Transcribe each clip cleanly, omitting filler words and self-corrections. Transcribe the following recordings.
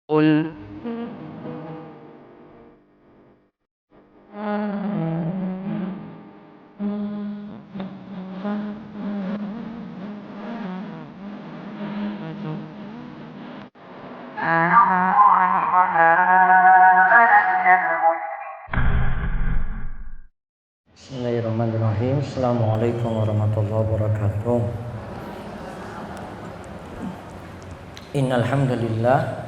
قل Bismillahirrahmanirrahim. Assalamualaikum warahmatullahi wabarakatuh. Innal hamdalillah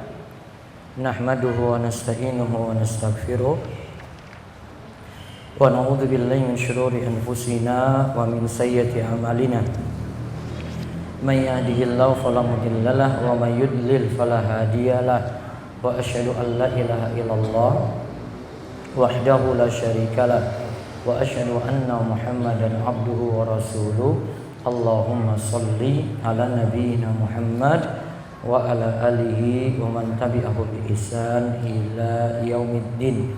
nahmaduhu wa nasta'inuhu wa nastaghfiruh wa na'udzu billahi min shururi anfusina wa min sayyiati a'malina. May yahdihillahu fala mudhillalah wa may yudlil fala hadiyalah. Wa asyhadu an la ilaha illallah wahdahu la syarikalah wa asyhadu anna Muhammadan abduhu wa rasuluh. Allahumma shalli ala nabiyyina Muhammad wa ala alihi wa man tabi'ahu bi ihsan ila yaumiddin.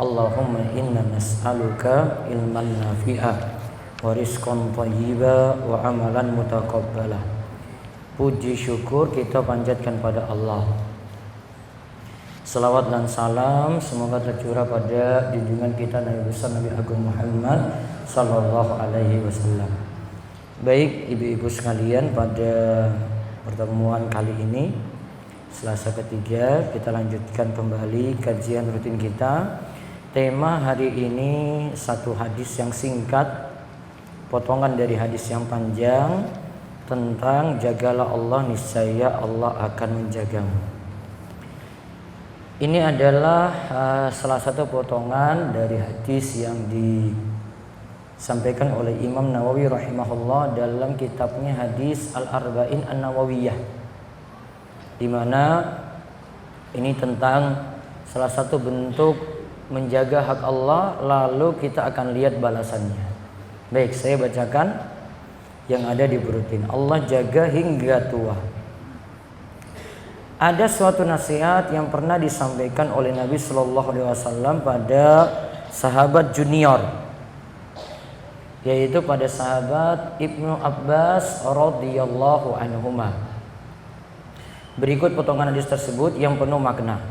Allahumma inna nas'aluka ilman nafi'a wa rizqan thayyiba wa amalan mutaqabbala. Puji syukur kita panjatkan pada Allah. Salawat dan salam semoga tercurah pada junjungan kita Nabi besar Nabi Agung Muhammad sallallahu alaihi wasallam. Baik ibu-ibu sekalian, pada pertemuan kali ini Selasa ketiga kita lanjutkan kembali kajian rutin kita. Tema hari ini satu hadis yang singkat, potongan dari hadis yang panjang tentang jagalah Allah niscaya Allah akan menjagamu. Ini adalah salah satu potongan dari hadis yang disampaikan oleh Imam Nawawi rahimahullah dalam kitabnya Hadis Al-Arba'in An-Nawawiyah, di mana ini tentang salah satu bentuk menjaga hak Allah, lalu kita akan lihat balasannya. Baik, saya bacakan yang ada di buletin. Allah jaga hingga tua. Ada suatu nasihat yang pernah disampaikan oleh Nabi Shallallahu Alaihi Wasallam pada sahabat junior, yaitu pada sahabat Ibnu Abbas radhiyallahu anhuma. Berikut potongan hadis tersebut yang penuh makna.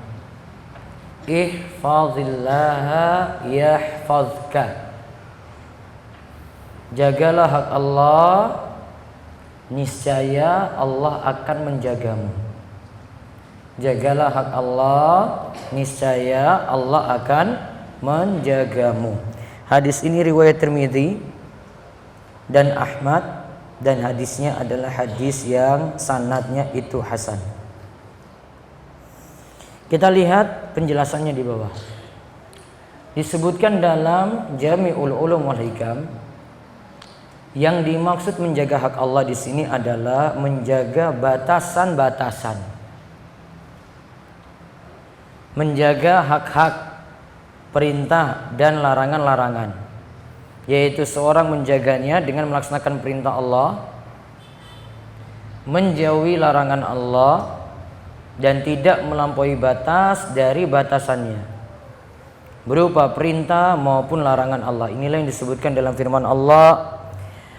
Ihfazillaha yahfazka. Jagalah hak Allah, niscaya Allah akan menjagamu. Jagalah hak Allah, niscaya Allah akan menjagamu. Hadis ini riwayat Tirmidzi dan Ahmad, dan hadisnya adalah hadis yang sanadnya itu hasan. Kita lihat penjelasannya di bawah. Disebutkan dalam Jami'ul Ulum wal Hikam, yang dimaksud menjaga hak Allah di sini adalah menjaga batasan-batasan. Menjaga hak-hak, perintah dan larangan-larangan, yaitu seorang menjaganya dengan melaksanakan perintah Allah, menjauhi larangan Allah, dan tidak melampaui batas dari batasannya berupa perintah maupun larangan Allah. Inilah yang disebutkan dalam firman Allah,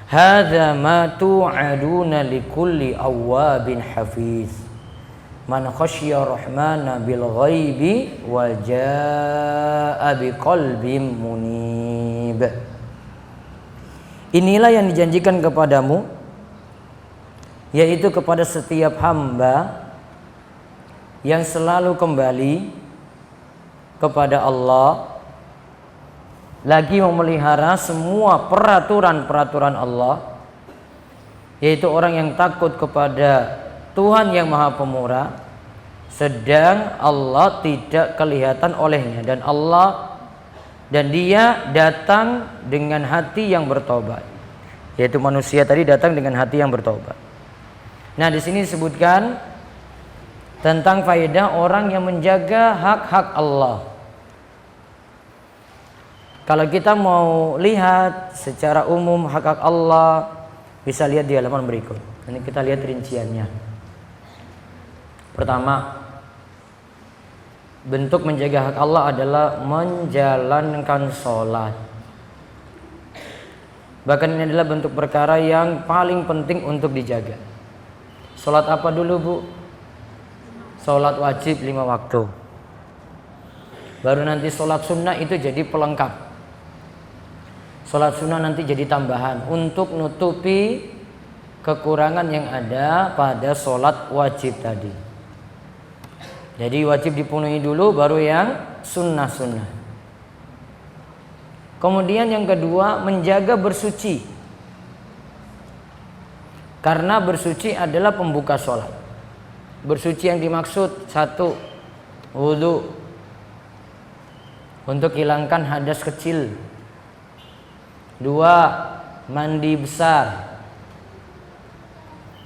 hadza ma tu'aduna likulli awwabin hafiz. Man khasyiya rahmana bil ghaibi wa jaa'a biqalbin munib. Inilah yang dijanjikan kepadamu, yaitu kepada setiap hamba yang selalu kembali kepada Allah, lagi memelihara semua peraturan-peraturan Allah, yaitu orang yang takut kepada Tuhan yang Maha Pemurah, sedang Allah tidak kelihatan olehnya, dan dia datang dengan hati yang bertobat, yaitu manusia tadi datang dengan hati yang bertobat. Nah, di sini disebutkan tentang faedah orang yang menjaga hak-hak Allah. Kalau kita mau lihat secara umum hak-hak Allah, bisa lihat di halaman berikut. Ini kita lihat rinciannya. Pertama, bentuk menjaga hak Allah adalah menjalankan sholat. Bahkan ini adalah bentuk perkara yang paling penting untuk dijaga. Sholat apa dulu, Bu? sholat wajib 5 waktu. Baru nanti sholat sunnah itu jadi pelengkap. Sholat sunnah nanti jadi tambahan untuk nutupi kekurangan yang ada pada sholat wajib tadi. Jadi wajib dipenuhi dulu, baru yang sunnah-sunnah. Kemudian yang kedua, menjaga bersuci. Karena bersuci adalah pembuka sholat. Bersuci yang dimaksud, 1, wudu untuk hilangkan hadas kecil. 2, mandi besar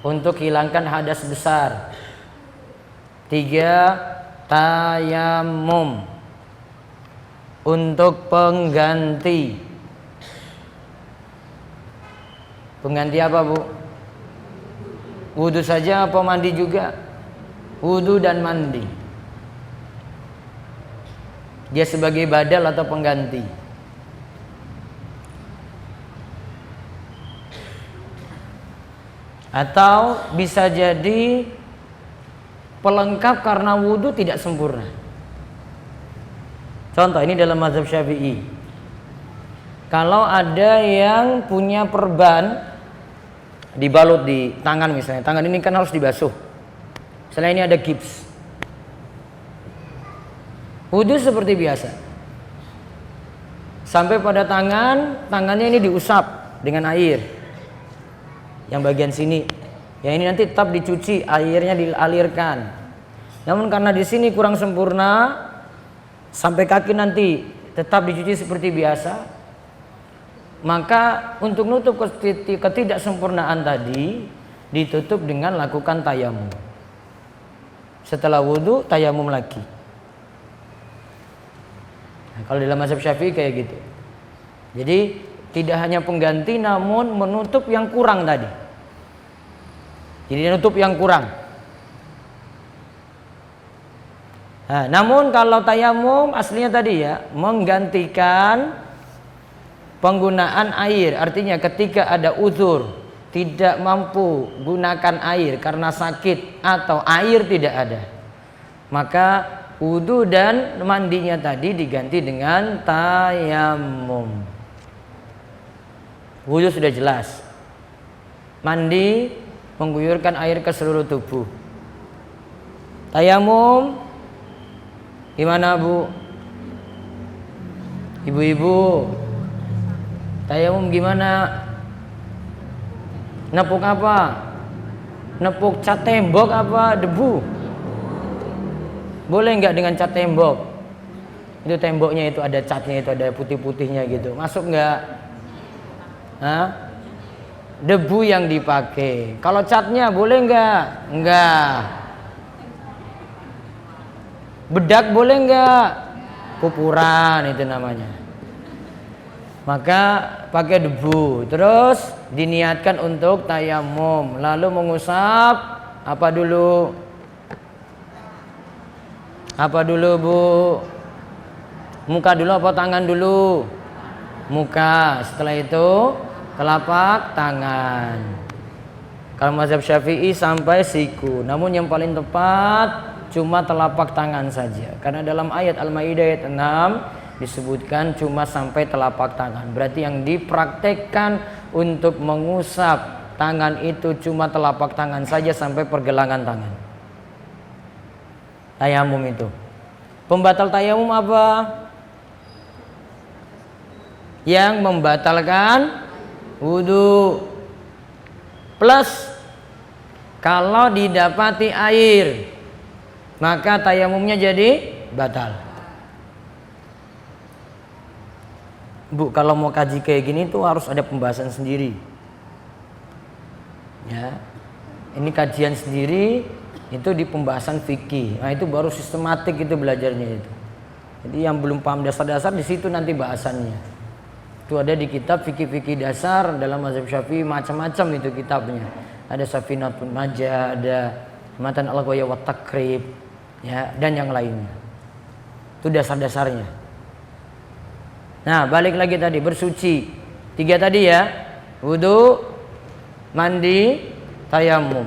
untuk hilangkan hadas besar. 3, tayamum untuk pengganti. Pengganti apa, Bu? Wudu saja apa mandi juga? Wudu dan mandi. Dia sebagai badal atau pengganti. Atau bisa jadi pelengkap karena wudu tidak sempurna. Contoh ini dalam mazhab Syafi'i. Kalau ada yang punya perban dibalut di tangan misalnya, tangan ini kan harus dibasuh. Misalnya ini ada gips. Wudu seperti biasa. Sampai pada tangannya ini diusap dengan air. Yang bagian sini. Ya ini nanti tetap dicuci, airnya dialirkan. Namun karena di sini kurang sempurna, sampai kaki nanti tetap dicuci seperti biasa, maka untuk nutup ketidaksempurnaan tadi ditutup dengan lakukan tayamum. Setelah wudu tayamum lagi. Nah, kalau dalam mazhab Syafi'i kayak gitu. Jadi tidak hanya pengganti namun menutup yang kurang tadi. Jadi menutup yang kurang. Nah, namun kalau tayamum aslinya tadi ya menggantikan penggunaan air, artinya ketika ada uzur tidak mampu gunakan air karena sakit atau air tidak ada, maka wudu dan mandinya tadi diganti dengan tayamum. Wudu sudah jelas, mandi mengguyurkan air ke seluruh tubuh. Tayamum gimana, Bu? Ibu-ibu, tayamum gimana? Nepuk apa? Nepuk cat tembok apa debu? Boleh nggak dengan cat tembok? Itu temboknya itu ada catnya, itu ada putih-putihnya gitu. Masuk nggak? Hah? Debu yang dipakai. Kalau catnya boleh nggak? Nggak. Bedak boleh nggak? Kupuran itu namanya. Maka pakai debu. Terus diniatkan untuk tayamum. Lalu mengusap apa dulu? Apa dulu, Bu? Muka dulu apa tangan dulu? Muka. Setelah itu telapak tangan. Kalau mazhab Syafi'i sampai siku. Namun yang paling tepat cuma telapak tangan saja. Karena dalam ayat Al-Maidah ayat 6 disebutkan cuma sampai telapak tangan. Berarti yang dipraktekkan untuk mengusap tangan itu cuma telapak tangan saja sampai pergelangan tangan. Tayamum itu. Pembatal tayamum apa? Yang membatalkan wudu. Plus kalau didapati air, maka tayamumnya jadi batal. Bu, kalau mau kaji kayak gini tuh harus ada pembahasan sendiri. Ya. Ini kajian sendiri itu di pembahasan fikih. Nah, itu baru sistematik itu belajarnya itu. Jadi yang belum paham dasar-dasar di situ nanti bahasannya. Itu ada di kitab fikih-fikih dasar dalam mazhab Syafi'i, macam-macam itu kitabnya. Ada Safinatun Majah, ada Matan Al-Ghaya wa Takrib, ya, dan yang lainnya. Itu dasar-dasarnya. Nah, balik lagi tadi bersuci. 3 tadi ya. Wudu, mandi, tayamum.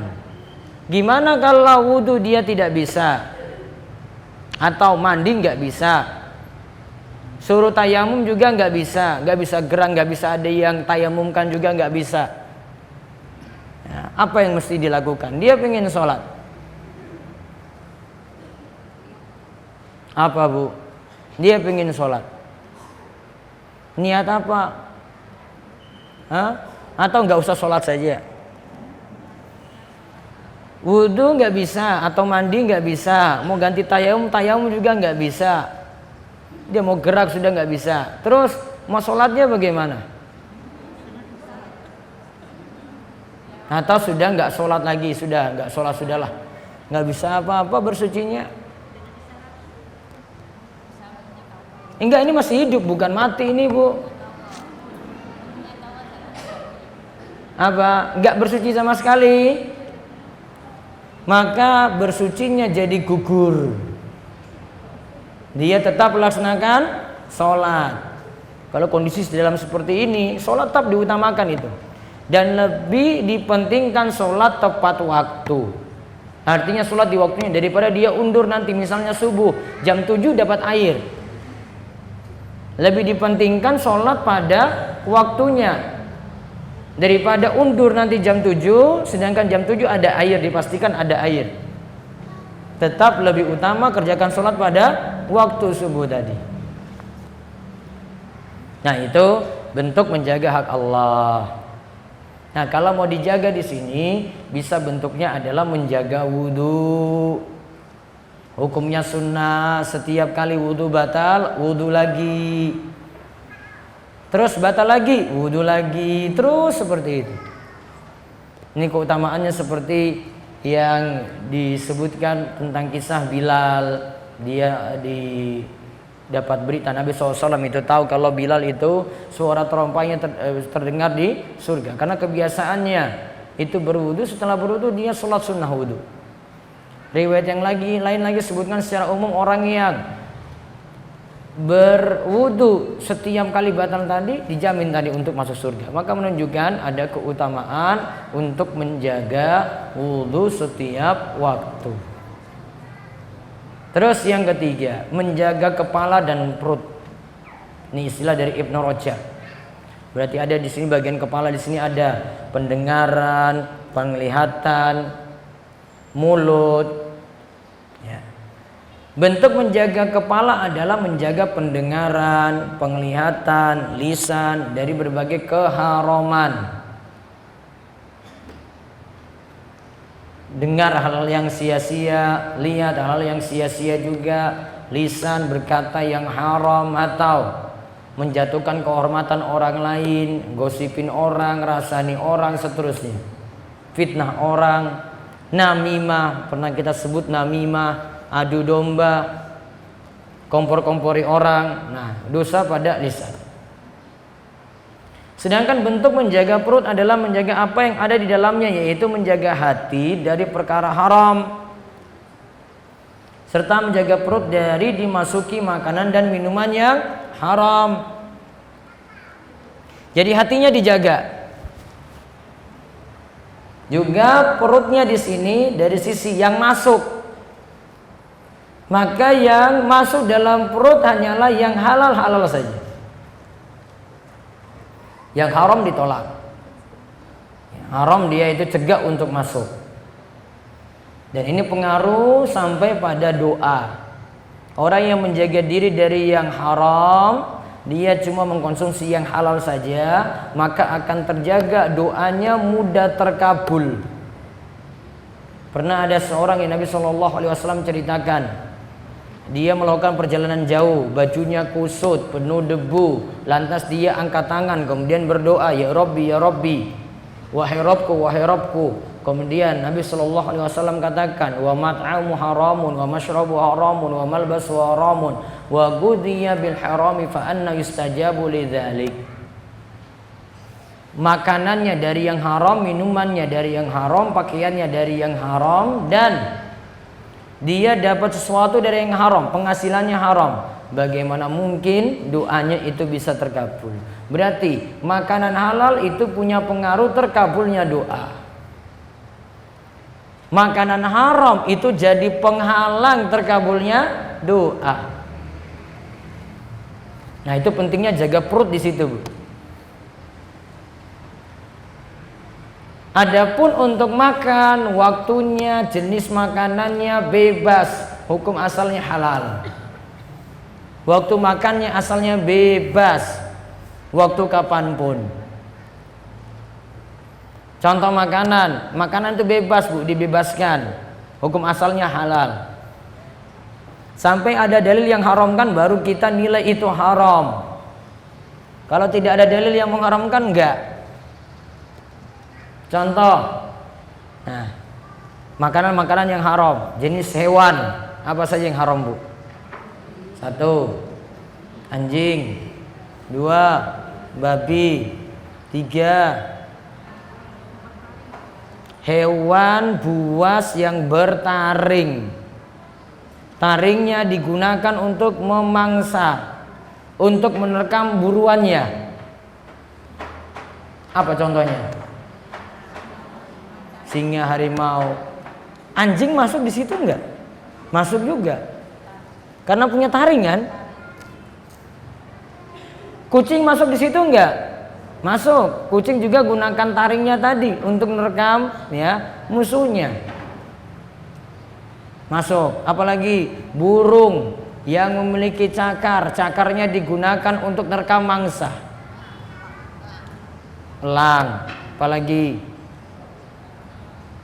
Gimana kalau wudu dia tidak bisa, atau mandi nggak bisa, suruh tayamum juga nggak bisa gerak, nggak bisa ada yang tayamumkan juga nggak bisa. Ya, apa yang mesti dilakukan? Dia pengen sholat. Apa bu? Dia pengen sholat. Niat apa? Hah? Atau nggak usah sholat saja? Wudu nggak bisa, atau mandi nggak bisa, mau ganti tayamum juga nggak bisa. Dia mau gerak sudah nggak bisa. Terus mau sholatnya bagaimana? Atau sudah nggak sholat lagi, sudah nggak sholat sudahlah, nggak bisa apa-apa bersucinya. Enggak, ini masih hidup bukan mati ini bu. Apa? Enggak bersuci sama sekali. Maka bersucinya jadi gugur. Dia tetap melaksanakan sholat. Kalau kondisi dalam seperti ini, sholat tetap diutamakan itu. Dan lebih dipentingkan sholat tepat waktu. Artinya sholat di waktunya, daripada dia undur nanti misalnya subuh jam 7 dapat air. Lebih dipentingkan sholat pada waktunya daripada undur nanti jam 7 sedangkan jam 7 ada air, dipastikan ada air. Tetap lebih utama kerjakan sholat pada waktu subuh tadi. Nah itu bentuk menjaga hak Allah. Nah kalau mau dijaga di sini bisa bentuknya adalah menjaga wudu. Hukumnya sunnah, setiap kali wudu batal, wudu lagi. Terus batal lagi, wudu lagi, terus seperti itu. Ini keutamaannya seperti yang disebutkan tentang kisah Bilal. Dia dapat berita Nabi SAW itu tahu kalau Bilal itu suara terompanya terdengar di surga. Karena kebiasaannya itu berwudu, setelah berwudu dia sholat sunnah wudu. Riwayat yang lain lagi sebutkan secara umum orang yang berwudu setiap kali batal tadi dijamin tadi untuk masuk surga. Maka menunjukkan ada keutamaan untuk menjaga wudu setiap waktu. Terus yang ketiga, menjaga kepala dan perut. Ini istilah dari Ibnu Rajab. Berarti ada di sini bagian kepala, di sini ada pendengaran, penglihatan, mulut. Ya. Bentuk menjaga kepala adalah menjaga pendengaran, penglihatan, lisan dari berbagai keharaman. Dengar hal-hal yang sia-sia, lihat hal-hal yang sia-sia juga, lisan berkata yang haram atau menjatuhkan kehormatan orang lain, gosipin orang, rasani orang, seterusnya. Fitnah orang, namimah, pernah kita sebut namimah, adu domba, kompor-kompori orang. Nah, dosa pada lisan. Sedangkan bentuk menjaga perut adalah menjaga apa yang ada di dalamnya, yaitu menjaga hati dari perkara haram, serta menjaga perut dari dimasuki makanan dan minuman yang haram. Jadi hatinya dijaga. Juga perutnya di sini dari sisi yang masuk. Maka yang masuk dalam perut hanyalah yang halal-halal saja. Yang haram ditolak. Haram dia itu cegah untuk masuk. Dan ini pengaruh sampai pada doa. Orang yang menjaga diri dari yang haram, dia cuma mengkonsumsi yang halal saja, maka akan terjaga doanya mudah terkabul. Pernah ada seorang yang Nabi SAW ceritakan, dia melakukan perjalanan jauh, bajunya kusut, penuh debu. Lantas dia angkat tangan, kemudian berdoa, Ya Rabbi, Ya Rabbi, wahai Rabbku, wahai Rabbku. Kemudian Nabi SAW katakan, wa mat'amu haramun, wa mashrabu haramun, wa malbasu haramun, wa ghudhiya bil harami fa anna yustajabu lidzalik. Makanannya dari yang haram, minumannya dari yang haram, pakaiannya dari yang haram, dan dia dapat sesuatu dari yang haram, penghasilannya haram. Bagaimana mungkin doanya itu bisa terkabul? Berarti makanan halal itu punya pengaruh terkabulnya doa. Makanan haram itu jadi penghalang terkabulnya doa. Nah, itu pentingnya jaga perut di situ, Bu. Adapun untuk makan, waktunya, jenis makanannya bebas, hukum asalnya halal. Waktu makannya asalnya bebas, waktu kapanpun. Contoh makanan itu bebas, Bu, dibebaskan. Hukum asalnya halal. Sampai ada dalil yang haramkan baru kita nilai itu haram. Kalau tidak ada dalil yang mengharamkan, enggak. Contoh, nah, makanan-makanan yang haram, jenis hewan apa saja yang haram, Bu? 1, anjing. 2, babi. 3, hewan buas yang bertaring. Taringnya digunakan untuk memangsa, untuk menerkam buruannya. Apa contohnya? Singa, harimau. Anjing masuk di situ enggak? Masuk juga. Karena punya taring kan? Kucing masuk di situ enggak? Masuk. Kucing juga gunakan taringnya tadi untuk merekam ya musuhnya. Masuk. Apalagi burung yang memiliki cakar, cakarnya digunakan untuk merekam mangsa. Elang, apalagi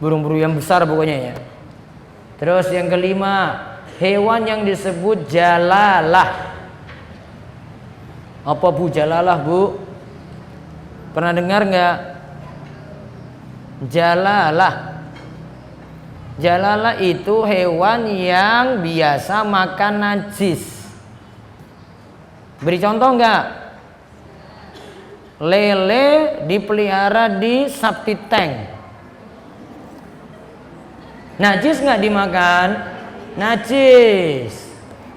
burung-burung yang besar pokoknya ya. Terus yang kelima, hewan yang disebut jalalah. Apa Bu jalalah, Bu? Pernah dengar nggak? Jalalah. Jalalah itu hewan yang biasa makan najis. Beri contoh nggak? Lele dipelihara di septic tank. Najis nggak dimakan? Najis.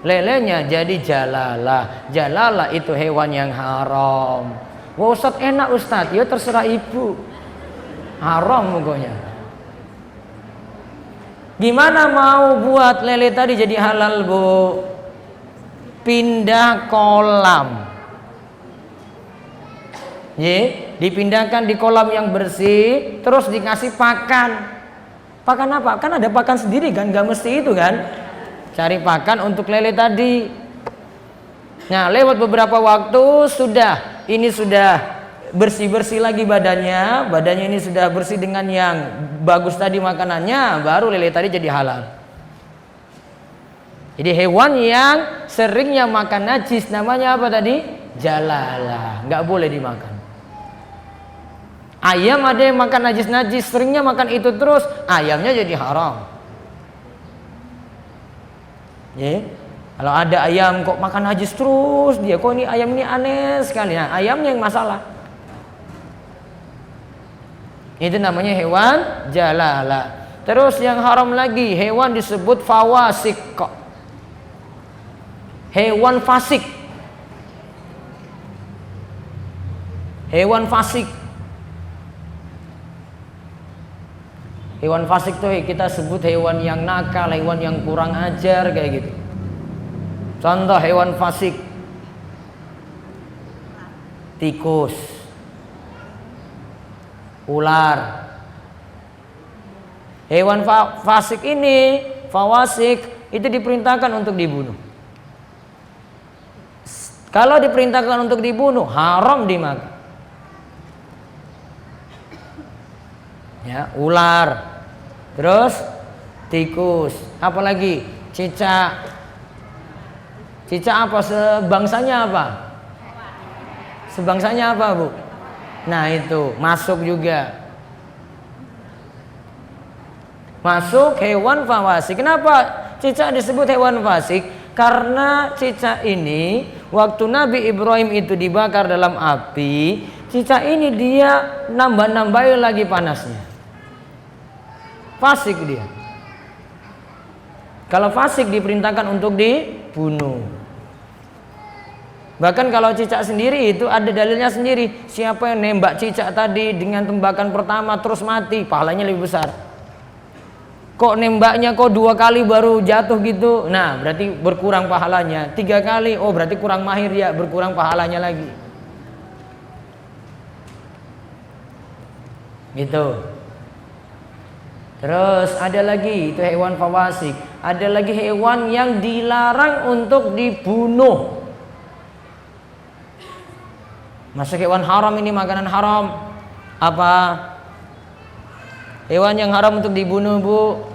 Lelenya jadi jalalah. Jalalah itu hewan yang haram. Wah, Ustadz enak Ustadz. Ya terserah ibu. Haram pokoknya. Gimana mau buat lele tadi jadi halal, Bu? Pindah kolam. Dipindahkan di kolam yang bersih, terus dikasih pakan. Pakan apa? Kan ada pakan sendiri kan, gak mesti itu kan. Cari pakan untuk lele tadi. Nah, lewat beberapa waktu sudah bersih-bersih lagi badannya. Badannya ini sudah bersih dengan yang bagus tadi makanannya, baru lele tadi jadi halal. Jadi hewan yang seringnya makan najis namanya apa tadi? Jalalah, gak boleh dimakan. Ayam ada yang makan najis-najis, seringnya makan itu terus, ayamnya jadi haram. Kalau ada ayam kok makan najis terus, dia kok ini ayam ini aneh sekali. Nah, ayamnya yang masalah. Itu namanya hewan jalalah. Terus yang haram lagi, hewan disebut fawasik. Hewan fasik. Hewan fasik. Hewan fasik tuh kita sebut hewan yang nakal, hewan yang kurang ajar kayak gitu. Contoh hewan fasik: tikus, ular. Hewan fasik ini, fawasik, itu diperintahkan untuk dibunuh. Kalau diperintahkan untuk dibunuh, haram dimakan. Ya, ular. Terus tikus, apalagi cicak. Cicak apa? Sebangsanya apa? Sebangsanya apa, Bu? Nah, itu masuk juga. Masuk hewan fawasik. Kenapa cicak disebut hewan fasik? Karena cicak ini waktu Nabi Ibrahim itu dibakar dalam api, cicak ini dia nambah-nambahin lagi panasnya. Fasik dia. Kalau fasik diperintahkan untuk dibunuh. Bahkan kalau cicak sendiri itu ada dalilnya sendiri. Siapa yang nembak cicak tadi dengan tembakan pertama terus mati, pahalanya lebih besar. Kok nembaknya kok 2 kali baru jatuh gitu? Nah, berarti berkurang pahalanya. 3 kali, oh berarti kurang mahir ya, berkurang pahalanya lagi. Gitu. Terus ada lagi, itu hewan fawasik. Ada lagi hewan yang dilarang untuk dibunuh. Masuk hewan haram ini, makanan haram. Apa? Hewan yang haram untuk dibunuh, Bu?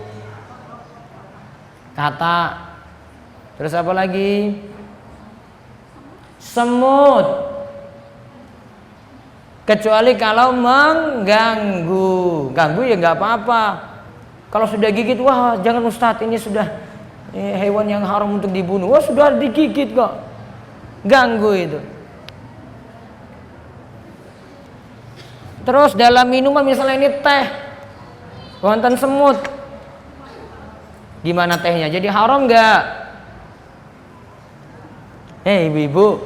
Kata. Terus apa lagi? Semut. Kecuali kalau mengganggu. Ganggu ya nggak apa-apa. Kalau sudah gigit, wah jangan Ustadz, ini sudah hewan yang haram untuk dibunuh. Wah sudah digigit kok. Ganggu itu. Terus dalam minuman misalnya ini teh, wonten semut. Gimana tehnya? Jadi haram nggak? Ibu-ibu.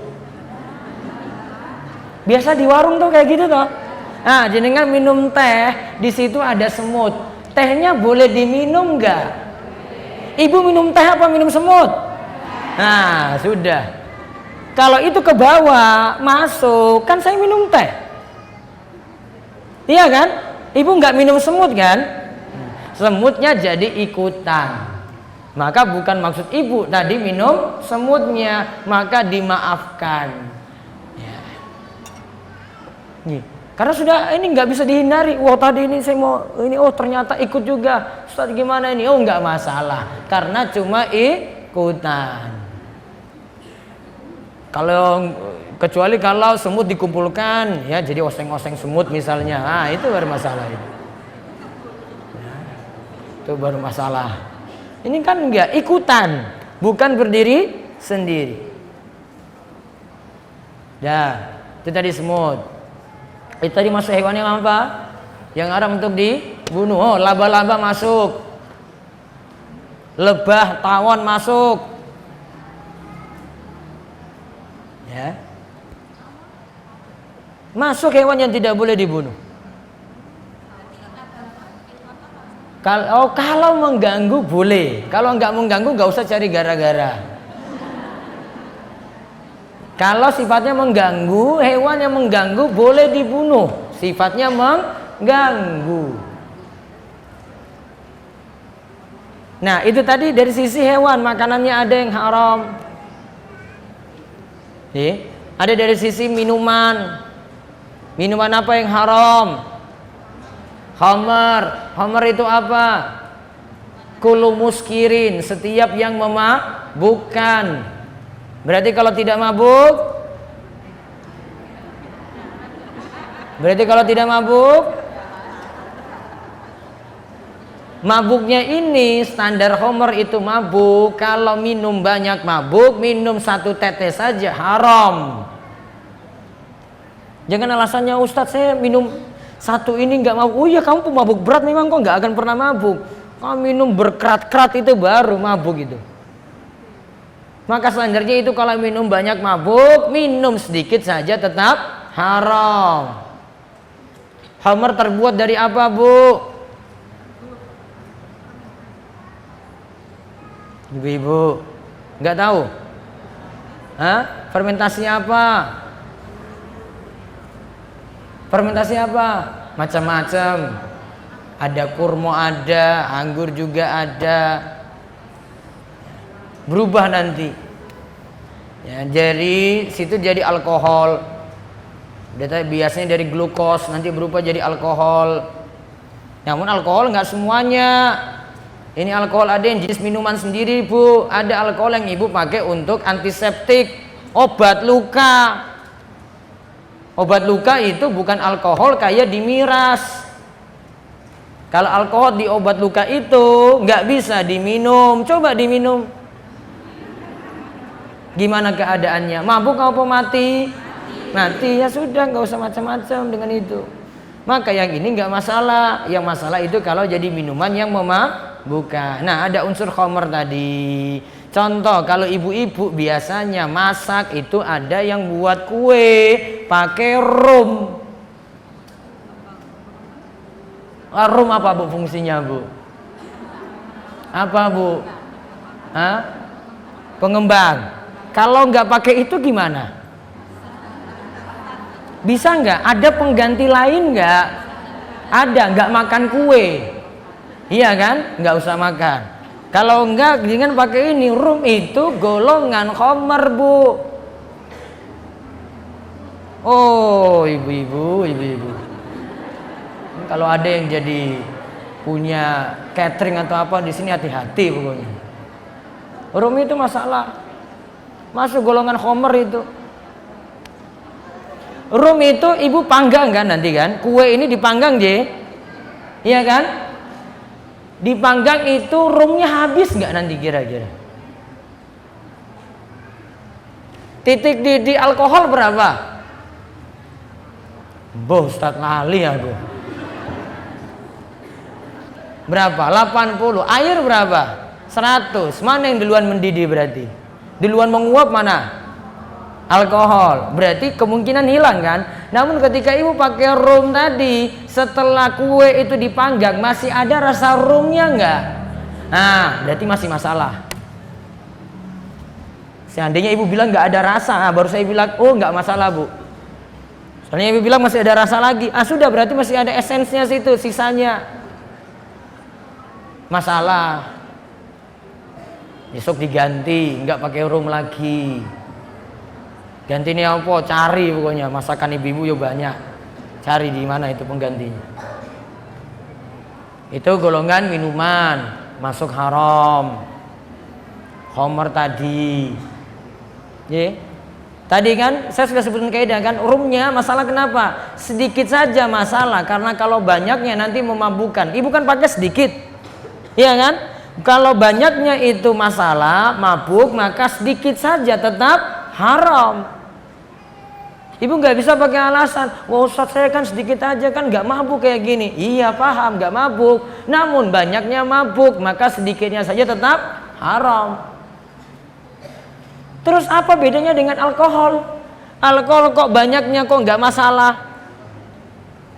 Biasa di warung tuh kayak gitu toh. Nah, jenengan minum teh, di situ ada semut. Tehnya boleh diminum nggak? Ibu minum teh apa minum semut? Nah, sudah. Kalau itu ke bawah masuk, kan saya minum teh. Iya kan? Ibu nggak minum semut kan? Semutnya jadi ikutan. Maka bukan maksud ibu tadi minum semutnya, maka dimaafkan. Ya. Nih, karena sudah ini nggak bisa dihindari. Wah tadi ini saya mau ini, oh ternyata ikut juga. Ustaz gimana ini? Oh nggak masalah, karena cuma ikutan. Kecuali kalau semut dikumpulkan, ya jadi oseng-oseng semut misalnya, itu baru masalah itu. Ya, itu baru masalah. Ini kan enggak ikutan, bukan berdiri sendiri. Ya, itu tadi semut. Itu tadi masuk hewan yang apa? Yang haram untuk dibunuh. Oh, laba-laba masuk. Lebah, tawon masuk. Ya. Masuk hewan yang tidak boleh dibunuh. Kalau mengganggu boleh. Kalau nggak mengganggu nggak usah cari gara-gara. Kalau sifatnya mengganggu, hewan yang mengganggu boleh dibunuh. Sifatnya mengganggu. Nah itu tadi dari sisi hewan, makanannya ada yang haram. Ada dari sisi minuman. Minuman apa yang haram? Khamar itu apa? Kullu muskirin, setiap yang memabukkan. Berarti kalau tidak mabuk? Berarti kalau tidak mabuk? Mabuknya ini standar khamar itu mabuk. Kalau minum banyak mabuk, minum 1 tetes saja haram. Jangan alasannya Ustadz saya minum 1 ini nggak mabuk. Oh iya kamu pemabuk berat memang kok nggak akan pernah mabuk. Kamu minum berkerat-kerat itu baru mabuk itu. Maka standarnya itu kalau minum banyak mabuk, minum sedikit saja tetap haram. Khamar terbuat dari apa, Bu? Ibu-ibu nggak tahu? Fermentasinya apa? Fermentasi apa? Macam-macam. Ada kurma ada, anggur juga ada. Berubah nanti. Ya, jadi situ jadi alkohol. Biasanya dari glukos nanti berubah jadi alkohol. Namun alkohol nggak semuanya. Ini alkohol ada yang jenis minuman sendiri, Bu. Ada alkohol yang ibu pakai untuk antiseptik, obat luka. Obat luka itu bukan alkohol kayak dimiras. Kalau alkohol di obat luka itu nggak bisa diminum. Coba diminum. Gimana keadaannya? Mabuk apa mati? Mati ya sudah, nggak usah macam-macam dengan itu. Maka yang ini nggak masalah. Yang masalah itu kalau jadi minuman yang memabukkan. Nah ada unsur khamar tadi. Contoh kalau ibu-ibu biasanya masak itu ada yang buat kue pakai rum. Rum apa Bu fungsinya Bu? Apa Bu? Hah? Pengembang. Kalau nggak pakai itu gimana? Bisa nggak? Ada pengganti lain nggak? Ada, nggak makan kue. Iya kan? Nggak usah makan. Kalau enggak, dengan pakai ini. Rum itu golongan khamar Bu. Oh ibu-ibu. Kalau ada yang jadi punya catering atau apa di sini, hati-hati pokoknya. Rum itu masalah. Masuk golongan khamar itu. Rum itu ibu panggang kan nanti kan? Kue ini dipanggang je, iya kan? Dipanggang itu rumnya habis nggak nanti kira-kira? Titik di alkohol berapa? Boh, Ustaz lali ya Bu. Berapa? 80. Air berapa? 100. Mana yang duluan mendidih berarti? Duluan menguap mana? Alkohol. Berarti kemungkinan hilang kan? Namun ketika ibu pakai rum tadi, setelah kue itu dipanggang masih ada rasa rumnya enggak? Nah, berarti masih masalah. Seandainya ibu bilang nggak ada rasa, baru saya bilang, oh nggak masalah Bu. Soalnya ibu bilang masih ada rasa lagi, sudah berarti masih ada esensnya situ, sisanya. Masalah. Besok diganti, nggak pakai rum lagi. Ganti ini apa? Cari pokoknya, masakan ibu-ibu ya banyak. Cari di mana itu penggantinya. Itu golongan minuman masuk haram. Khamar tadi. Ya. Tadi kan saya sudah sebutkan kaidah kan, rumnya masalah kenapa? Sedikit saja masalah, karena kalau banyaknya nanti memabukkan. Ibu kan pakai sedikit. Iya kan? Kalau banyaknya itu masalah, mabuk, maka sedikit saja tetap haram. Ibu nggak bisa pakai alasan, wah Ustaz saya kan sedikit aja kan nggak mabuk kayak gini. Iya paham nggak mabuk, namun banyaknya mabuk, maka sedikitnya saja tetap haram. Terus apa bedanya dengan alkohol? Alkohol kok banyaknya kok nggak masalah?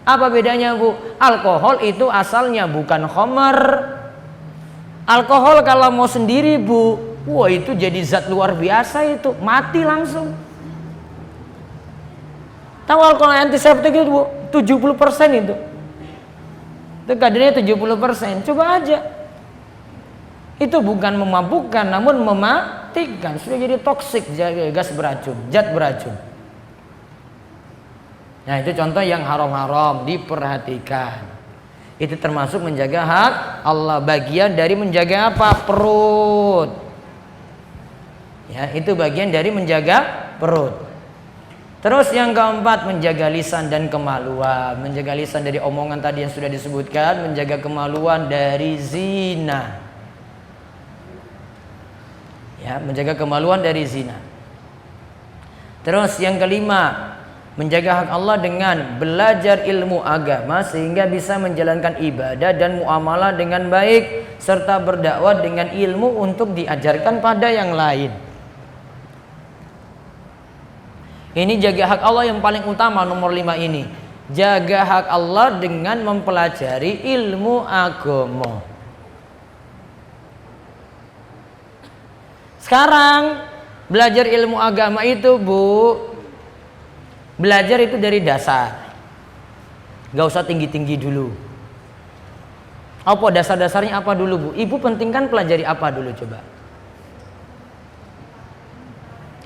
Apa bedanya Bu? Alkohol itu asalnya bukan khamar. Alkohol kalau mau sendiri Bu, wah itu jadi zat luar biasa itu, mati langsung. Tahu alkohol antiseptik itu Bu, 70% itu. Itu kadarnya 70%. Coba aja. Itu bukan memabukkan namun mematikan. Sudah jadi toksik, gas beracun, zat beracun. Nah, itu contoh yang haram-haram, diperhatikan. Itu termasuk menjaga hak Allah, bagian dari menjaga apa? Perut. Ya, itu bagian dari menjaga perut. Terus yang keempat, menjaga lisan dan kemaluan. Menjaga lisan dari omongan tadi yang sudah disebutkan, menjaga kemaluan dari zina. Ya, menjaga kemaluan dari zina. Terus yang kelima, menjaga hak Allah dengan belajar ilmu agama sehingga bisa menjalankan ibadah dan muamalah dengan baik serta berdakwah dengan ilmu untuk diajarkan pada yang lain. Ini jaga hak Allah yang paling utama, nomor 5 ini. Jaga hak Allah dengan mempelajari ilmu agama. Sekarang belajar ilmu agama itu Bu, belajar itu dari dasar. Gak usah tinggi-tinggi dulu. Apa dasar-dasarnya apa dulu Bu? Ibu pentingkan pelajari apa dulu coba?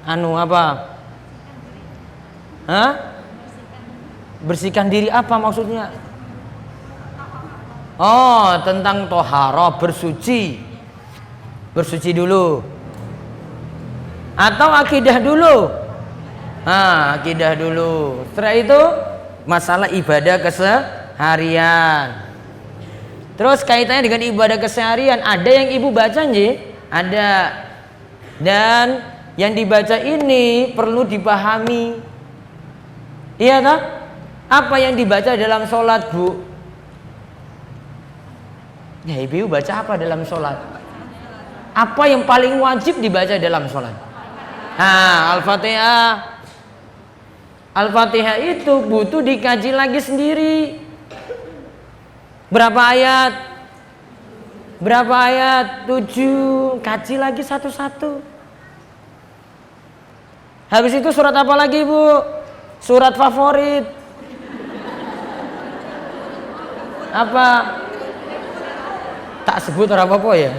Apa? Hah? Bersihkan diri apa maksudnya? Oh, tentang toharoh, bersuci. Bersuci dulu. Atau akidah dulu. Akidah dulu. Setelah itu masalah ibadah keseharian. Terus kaitannya dengan ibadah keseharian, ada yang ibu baca nggih? Ada. Dan yang dibaca ini perlu dipahami. Iya tak? Apa yang dibaca dalam sholat Bu? Ya ibu baca apa dalam sholat? Apa yang paling wajib dibaca dalam sholat? Al-Fatihah. Al-Fatihah itu butuh dikaji lagi sendiri. Berapa ayat? Berapa ayat? 7. Kaji lagi satu-satu. Habis itu surat apa lagi, Bu? Surat favorit. Apa? Tak sebut orang apa ya?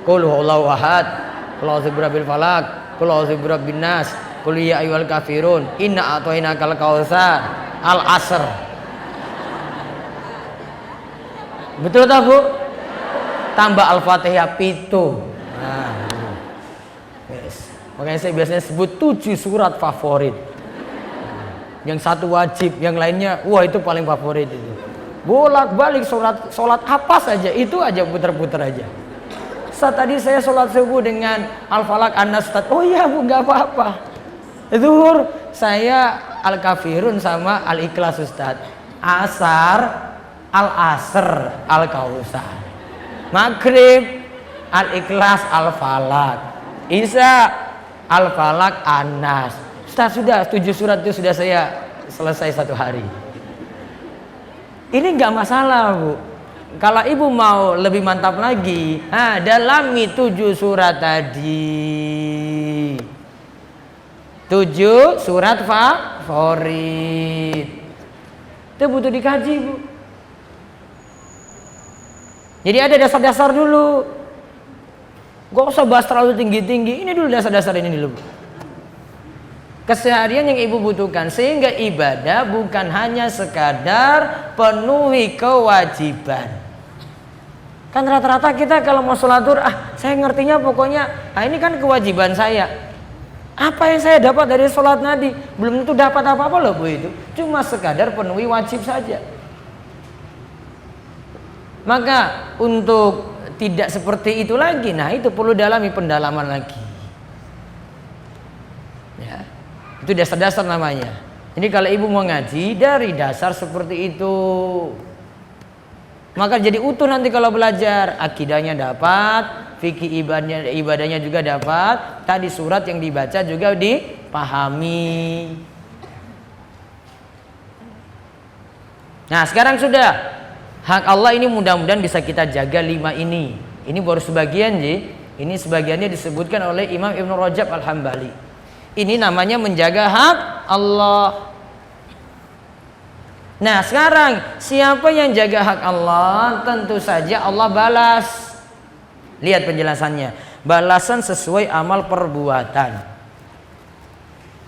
Qul huwallahu ahad, qul a'udzu birabbil falaq, qul a'udzu birabbin nas, qul ya ayyuhal kafirun, inna a'tainakal kautsar, al-asr. Betul tak, Bu? Tambah Al-Fatihah pitu. Nah, yes. Makanya saya biasanya sebut 7 surat favorit. Yang satu wajib, yang lainnya wah itu paling favorit itu. Bolak-balik sholat apa saja itu aja putar-putar aja. Ustaz, tadi saya sholat subuh dengan Al-Falaq An-Nas. Oh iya, Bu, nggak apa-apa. Zuhur saya Al-Kafirun sama Al-Ikhlas, Ustaz. Asar Al-Asr Al-Kautsar. Maghrib Al-Ikhlas Al-Falaq. Isya Al-Falaq An-Nas. Ustaz, sudah 7 surat itu sudah saya selesai 1 hari. Ini nggak masalah, Bu. Kalau ibu mau lebih mantap lagi, dalami 7 surat tadi. 7 surat favorit. Itu butuh dikaji, Bu. Jadi ada dasar-dasar dulu. Gak usah bahas terlalu tinggi-tinggi. Ini dulu dasar-dasar ini dulu, Bu. Keseharian yang ibu butuhkan, sehingga ibadah bukan hanya sekadar penuhi kewajiban. Kan rata-rata kita kalau mau sholat zuhur, saya ngertinya pokoknya ini kan kewajiban saya. Apa yang saya dapat dari sholat tadi belum tentu dapat apa-apa loh, Bu. Itu cuma sekadar penuhi wajib saja. Maka untuk tidak seperti itu lagi, nah itu perlu dalami pendalaman lagi. Ya, itu dasar-dasar namanya. Jadi kalau ibu mau ngaji dari dasar seperti itu, maka jadi utuh nanti kalau belajar. Akidahnya dapat, fikih ibadahnya juga dapat, tadi surat yang dibaca juga dipahami. Nah, sekarang sudah hak Allah ini mudah-mudahan bisa kita jaga 5 ini. Ini baru sebagian, ini sebagiannya disebutkan oleh Imam Ibnu Rajab Al-Hambali. Ini namanya menjaga hak Allah. Nah, sekarang siapa yang jaga hak Allah? Tentu saja Allah balas. Lihat penjelasannya. Balasan sesuai amal perbuatan.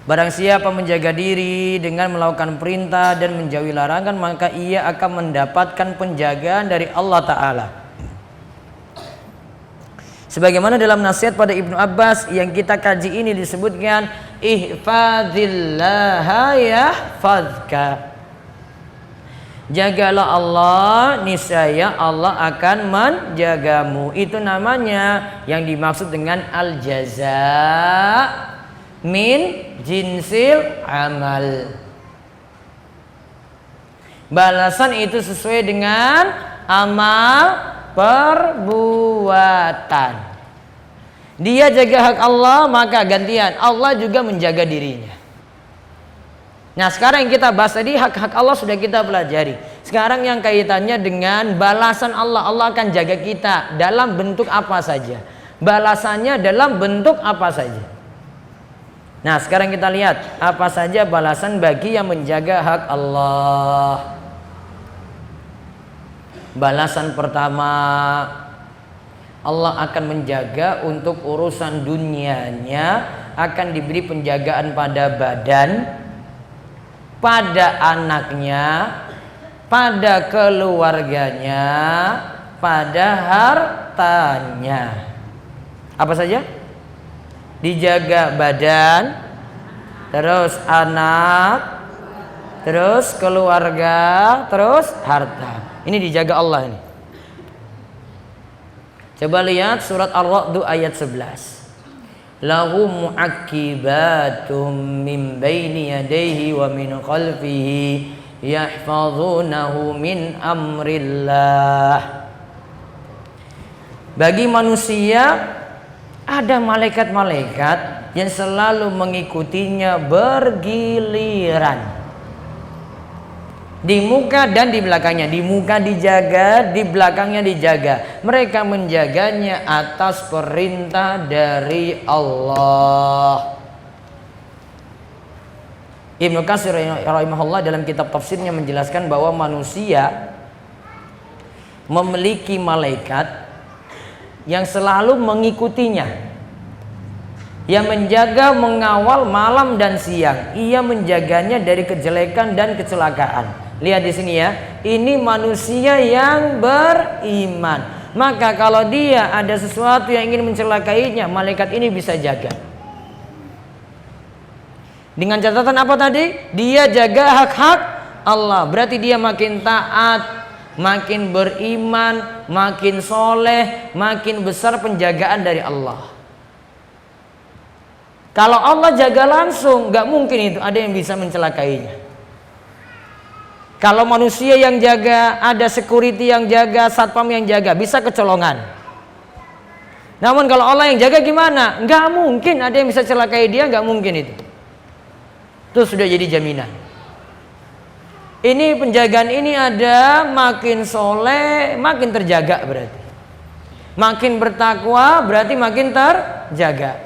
Barang siapa menjaga diri dengan melakukan perintah dan menjauhi larangan, maka ia akan mendapatkan penjagaan dari Allah Ta'ala. Sebagaimana dalam nasihat pada Ibnu Abbas yang kita kaji ini disebutkan, ihfazillaha yahfazka. Jagalah Allah, niscaya Allah akan menjagamu. Itu namanya yang dimaksud dengan al-jaza min jinsil amal. Balasan itu sesuai dengan amal perbuatan. Dia jaga hak Allah, maka gantian Allah juga menjaga dirinya. Nah, sekarang yang kita bahas tadi hak-hak Allah sudah kita pelajari. Sekarang yang kaitannya dengan balasan Allah. Allah akan jaga kita dalam bentuk apa saja. Balasannya dalam bentuk apa saja. Nah, sekarang kita lihat apa saja balasan bagi yang menjaga hak Allah. Balasan pertama, Allah akan menjaga untuk urusan dunianya, akan diberi penjagaan pada badan, pada anaknya, pada keluarganya, pada hartanya. Apa saja? Dijaga badan, terus anak, terus keluarga, terus harta. Ini dijaga Allah ini. Coba lihat surat Ar-Ra'd ayat 11. Lahu mu'aqibatum min baini yadayhi wa min khalfihi yahfazunahu min amrillah. Bagi manusia ada malaikat-malaikat yang selalu mengikutinya bergiliran. Di muka dan di belakangnya. Di muka dijaga, di belakangnya dijaga. Mereka menjaganya atas perintah dari Allah. Ibnu Katsir rahimahullah dalam kitab tafsirnya menjelaskan bahwa manusia memiliki malaikat yang selalu mengikutinya, yang menjaga, mengawal malam dan siang. Ia menjaganya dari kejelekan dan kecelakaan. Lihat di sini ya, ini manusia yang beriman. Maka kalau dia ada sesuatu yang ingin mencelakainya, malaikat ini bisa jaga. Dengan catatan apa tadi? Dia jaga hak-hak Allah. Berarti dia makin taat, makin beriman, makin soleh, makin besar penjagaan dari Allah. Kalau Allah jaga langsung, gak mungkin itu ada yang bisa mencelakainya. Kalau manusia yang jaga, ada security yang jaga, satpam yang jaga, bisa kecolongan. Namun kalau Allah yang jaga gimana? Gak mungkin ada yang bisa celakai dia, gak mungkin itu. Itu sudah jadi jaminan. Ini penjagaan ini ada, makin soleh, makin terjaga berarti. Makin bertakwa berarti makin terjaga.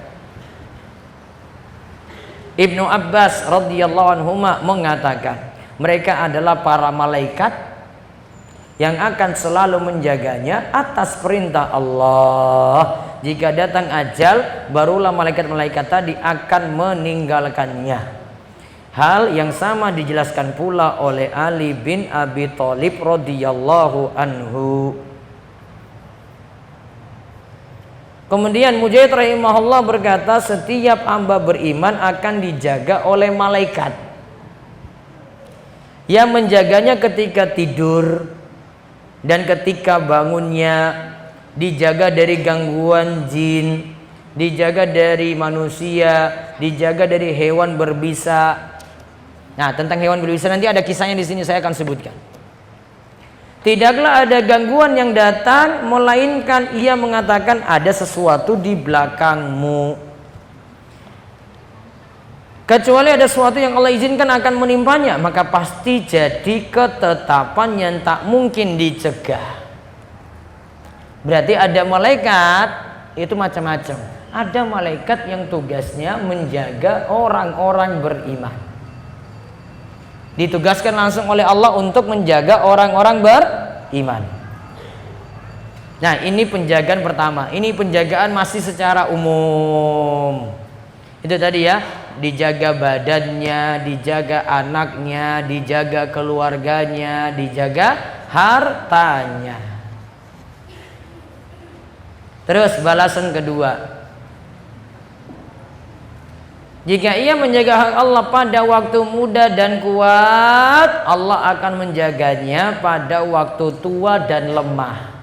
Ibnu Abbas radhiyallahu anhuma mengatakan, mereka adalah para malaikat yang akan selalu menjaganya atas perintah Allah. Jika datang ajal, barulah malaikat-malaikat tadi akan meninggalkannya. Hal yang sama dijelaskan pula oleh Ali bin Abi Thalib radhiyallahu anhu. Kemudian Mujahid rahimahullah berkata, setiap hamba beriman akan dijaga oleh malaikat yang menjaganya ketika tidur dan ketika bangunnya, dijaga dari gangguan jin, dijaga dari manusia, dijaga dari hewan berbisa. Nah, tentang hewan berbisa nanti ada kisahnya di sini, saya akan sebutkan. Tidaklah ada gangguan yang datang melainkan ia mengatakan ada sesuatu di belakangmu. Kecuali ada sesuatu yang Allah izinkan akan menimpanya, maka pasti jadi ketetapan yang tak mungkin dicegah. Berarti ada malaikat itu macam-macam. Ada malaikat yang tugasnya menjaga orang-orang beriman. Ditugaskan langsung oleh Allah untuk menjaga orang-orang beriman. Nah, ini penjagaan pertama. Ini penjagaan masih secara umum. Itu tadi ya, dijaga badannya, dijaga anaknya, dijaga keluarganya, dijaga hartanya. Terus balasan kedua, jika ia menjaga hak Allah pada waktu muda dan kuat, Allah akan menjaganya pada waktu tua dan lemah.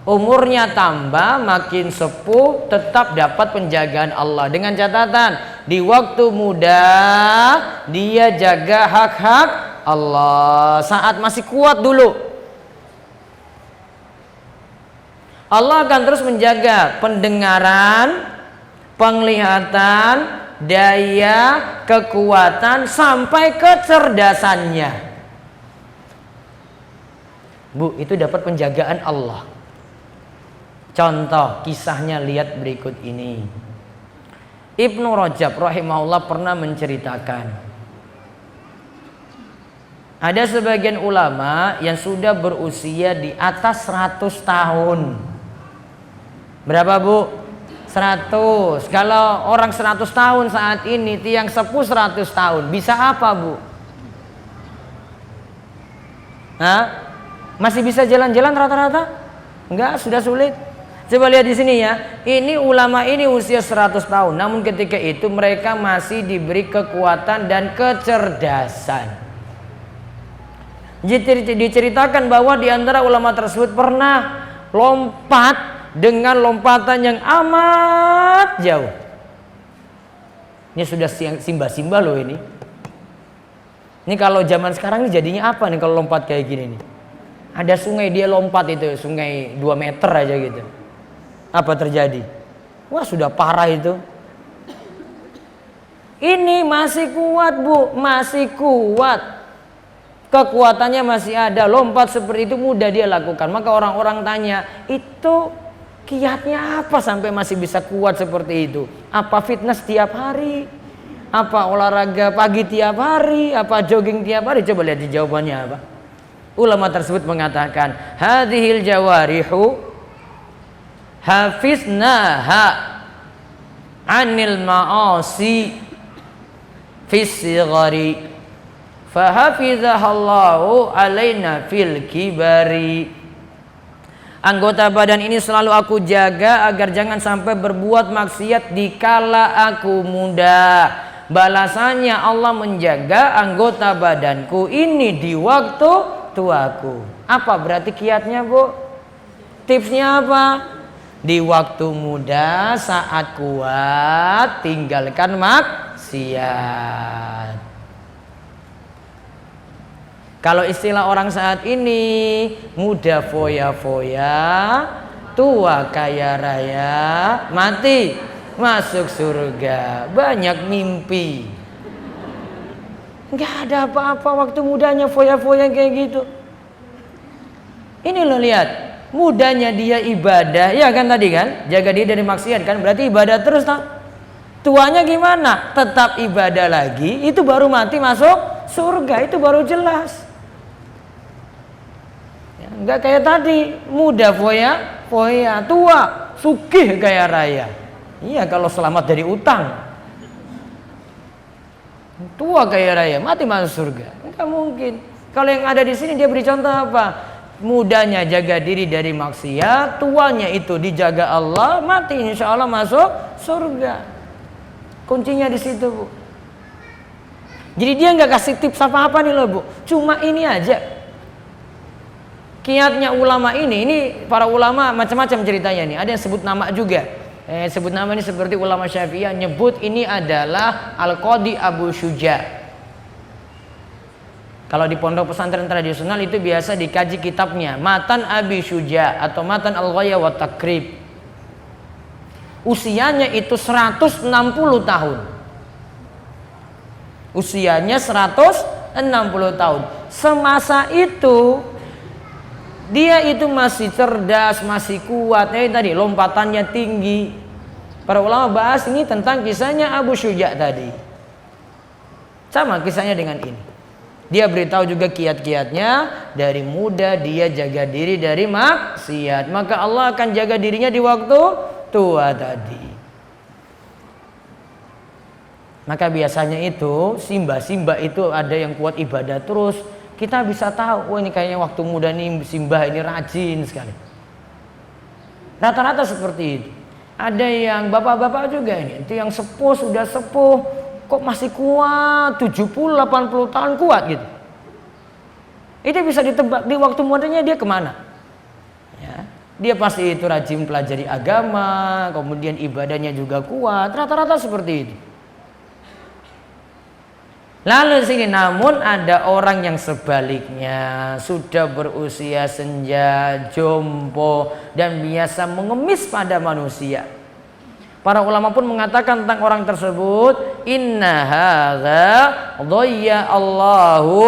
Umurnya tambah, makin sepuh, tetap dapat penjagaan Allah. Dengan catatan, di waktu muda dia jaga hak-hak Allah. Saat masih kuat dulu, Allah akan terus menjaga pendengaran, penglihatan, daya, kekuatan, sampai kecerdasannya. Bu, itu dapat penjagaan Allah. Contoh kisahnya lihat berikut ini. Ibnu Rajab rahimahullah pernah menceritakan, ada sebagian ulama yang sudah berusia di atas 100 tahun. Berapa bu? 100. Kalau orang 100 tahun saat ini, tiang sepuh 100 tahun, bisa apa bu? Hah? Masih bisa jalan-jalan rata-rata? Enggak, sudah sulit. Coba lihat di sini ya. Ini ulama ini usia 100 tahun, namun ketika itu mereka masih diberi kekuatan dan kecerdasan. Diceritakan bahwa di antara ulama tersebut pernah lompat dengan lompatan yang amat jauh. Ini sudah simba-simba loh ini. Ini kalau zaman sekarang ini jadinya apa nih kalau lompat kayak gini nih? Ada sungai dia lompat itu, sungai 2 meter aja gitu. Apa terjadi? Wah, sudah parah itu. Ini masih kuat bu, masih kuat. kekuatannya masih ada, lompat seperti itu mudah dia lakukan. Maka orang-orang tanya, itu kiatnya apa sampai masih bisa kuat seperti itu? Apa fitness tiap hari? Apa olahraga pagi tiap hari? Apa jogging tiap hari? Coba lihat di jawabannya apa. Ulama tersebut mengatakan, hadhil jawarihu hafiznaha anil ma'asi fis sighari fahafizahallahu alaina fil kibari. Anggota badan ini selalu aku jaga agar jangan sampai berbuat maksiat di kala aku muda. Balasannya Allah menjaga anggota badanku ini di waktu tuaku. Apa berarti kiatnya, Bu? Tipsnya apa? Di waktu muda saat kuat tinggalkan maksiat. Kalau istilah orang saat ini, muda foya-foya, tua kaya raya, mati masuk surga, banyak mimpi. Nggak ada apa-apa waktu mudanya foya-foya kayak gitu. Ini lo lihat, mudanya dia ibadah, ya kan tadi kan, jaga dia dari maksiat kan, berarti ibadah terus tak? Tuanya gimana? Tetap ibadah lagi, itu baru mati masuk surga, itu baru jelas. Ya, nggak kayak tadi, muda foya, tua sugih kaya raya. Iya kalau selamat dari utang. Tua kaya raya, mati masuk surga, nggak mungkin. Kalau yang ada di sini dia beri contoh apa? Mudanya jaga diri dari maksiat, tuanya itu dijaga Allah, mati insya Allah masuk surga. Kuncinya di situ, Bu. Jadi dia nggak kasih tips apa-apa nih loh, Bu. Cuma ini aja. Kiatnya ulama ini para ulama macam-macam ceritanya nih. Ada yang sebut nama juga. Sebut nama ini seperti ulama Syafi'iyah nyebut ini adalah Al-Qadi Abu Syuja'. Kalau di pondok pesantren tradisional itu biasa dikaji kitabnya Matan Abi Syuja' atau Matan Al-Ghaya wa Takrib. Usianya itu 160 tahun. Usianya 160 tahun. Semasa itu dia itu masih cerdas, masih kuat. Tadi lompatannya tinggi. Para ulama bahas ini tentang kisahnya Abu Syuja' tadi. Sama kisahnya dengan ini. Dia beritahu juga kiat-kiatnya, dari muda dia jaga diri dari maksiat, maka Allah akan jaga dirinya di waktu tua tadi. Maka biasanya itu simbah itu ada yang kuat ibadah terus, kita bisa tahu, oh ini kayaknya waktu muda nih simbah ini rajin sekali. Rata-rata seperti itu. Ada yang bapak-bapak juga ini, itu yang sudah sepuh kok masih kuat, 70-80 tahun kuat gitu. Itu bisa ditebak di waktu mudanya dia kemana ya, dia pasti itu rajin pelajari agama, kemudian ibadahnya juga kuat, rata-rata seperti itu. Lalu sini, namun ada orang yang sebaliknya, sudah berusia senja, jompo, dan biasa mengemis pada manusia. Para ulama pun mengatakan tentang orang tersebut, inna hadza dhayya Allahu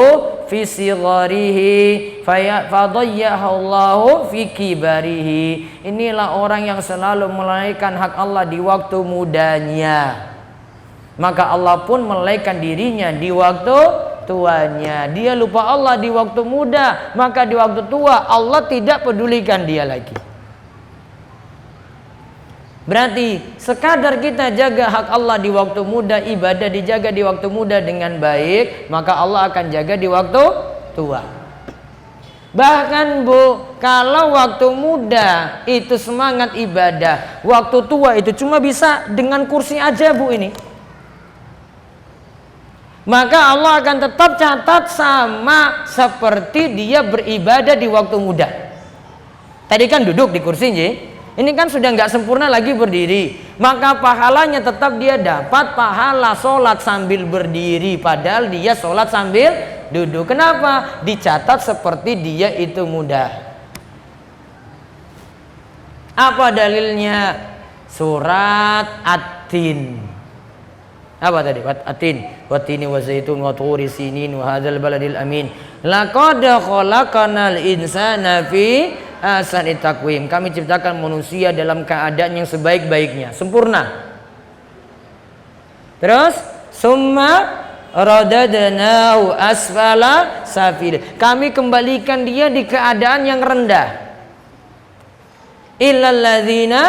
fi sigharihi fadayyahu Allahu fi kibarihi. Inilah orang yang selalu melalaikan hak Allah di waktu mudanya, maka Allah pun melalaikan dirinya di waktu tuanya. Dia lupa Allah di waktu muda, maka di waktu tua Allah tidak pedulikan dia lagi. Berarti sekadar kita jaga hak Allah di waktu muda, ibadah dijaga di waktu muda dengan baik, maka Allah akan jaga di waktu tua. Bahkan Bu, kalau waktu muda itu semangat ibadah, waktu tua itu cuma bisa dengan kursi aja Bu ini, maka Allah akan tetap catat sama seperti dia beribadah di waktu muda. Tadi kan duduk di kursi, ini kan sudah nggak sempurna lagi berdiri, maka pahalanya tetap dia dapat pahala sholat sambil berdiri, padahal dia sholat sambil duduk. Kenapa? Dicatat seperti dia itu muda. Apa dalilnya? Surat At-Tin. Apa tadi? Watini wa zaitun wa turi sinin wa hadzal baladil amin. Laqad khalaqanal insana fi ahsani taqwim. Kami ciptakan manusia dalam keadaan yang sebaik-baiknya, sempurna. Terus summa radadnahu asfala safil. Kami kembalikan dia di keadaan yang rendah. Illal ladzina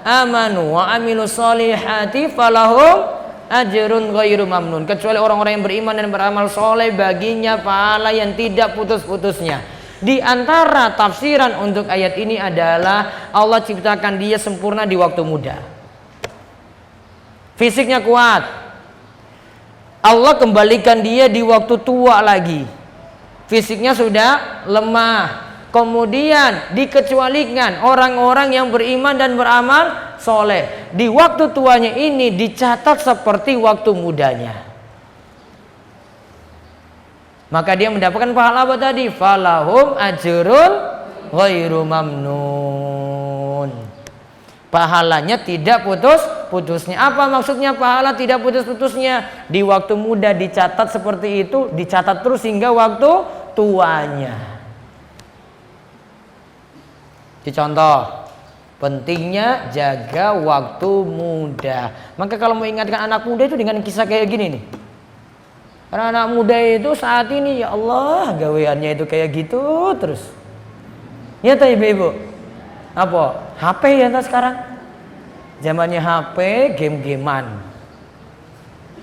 amanu wa amilus solihati falahum ajrun ghairu mamnun. Kecuali orang-orang yang beriman dan beramal soleh, baginya pahala yang tidak putus-putusnya. Di antara tafsiran untuk ayat ini adalah Allah ciptakan dia sempurna di waktu muda, fisiknya kuat. Allah kembalikan dia di waktu tua lagi, fisiknya sudah lemah. Kemudian dikecualikan orang-orang yang beriman dan beramal soleh. Di waktu tuanya ini dicatat seperti waktu mudanya. Maka dia mendapatkan pahala apa tadi? Falahum ajrun ghairu mamnun. Pahalanya tidak putus-putusnya. Apa maksudnya pahala tidak putus-putusnya? Di waktu muda dicatat seperti itu, dicatat terus hingga waktu tuanya. Contoh, pentingnya jaga waktu muda. Maka kalau mau ingatkan anak muda itu dengan kisah kayak gini nih. Karena anak muda itu saat ini, ya Allah, gaweannya itu kayak gitu terus. Ya tahu ibu-ibu. Apa? HP ya tak sekarang. Zamannya HP, game-gamean.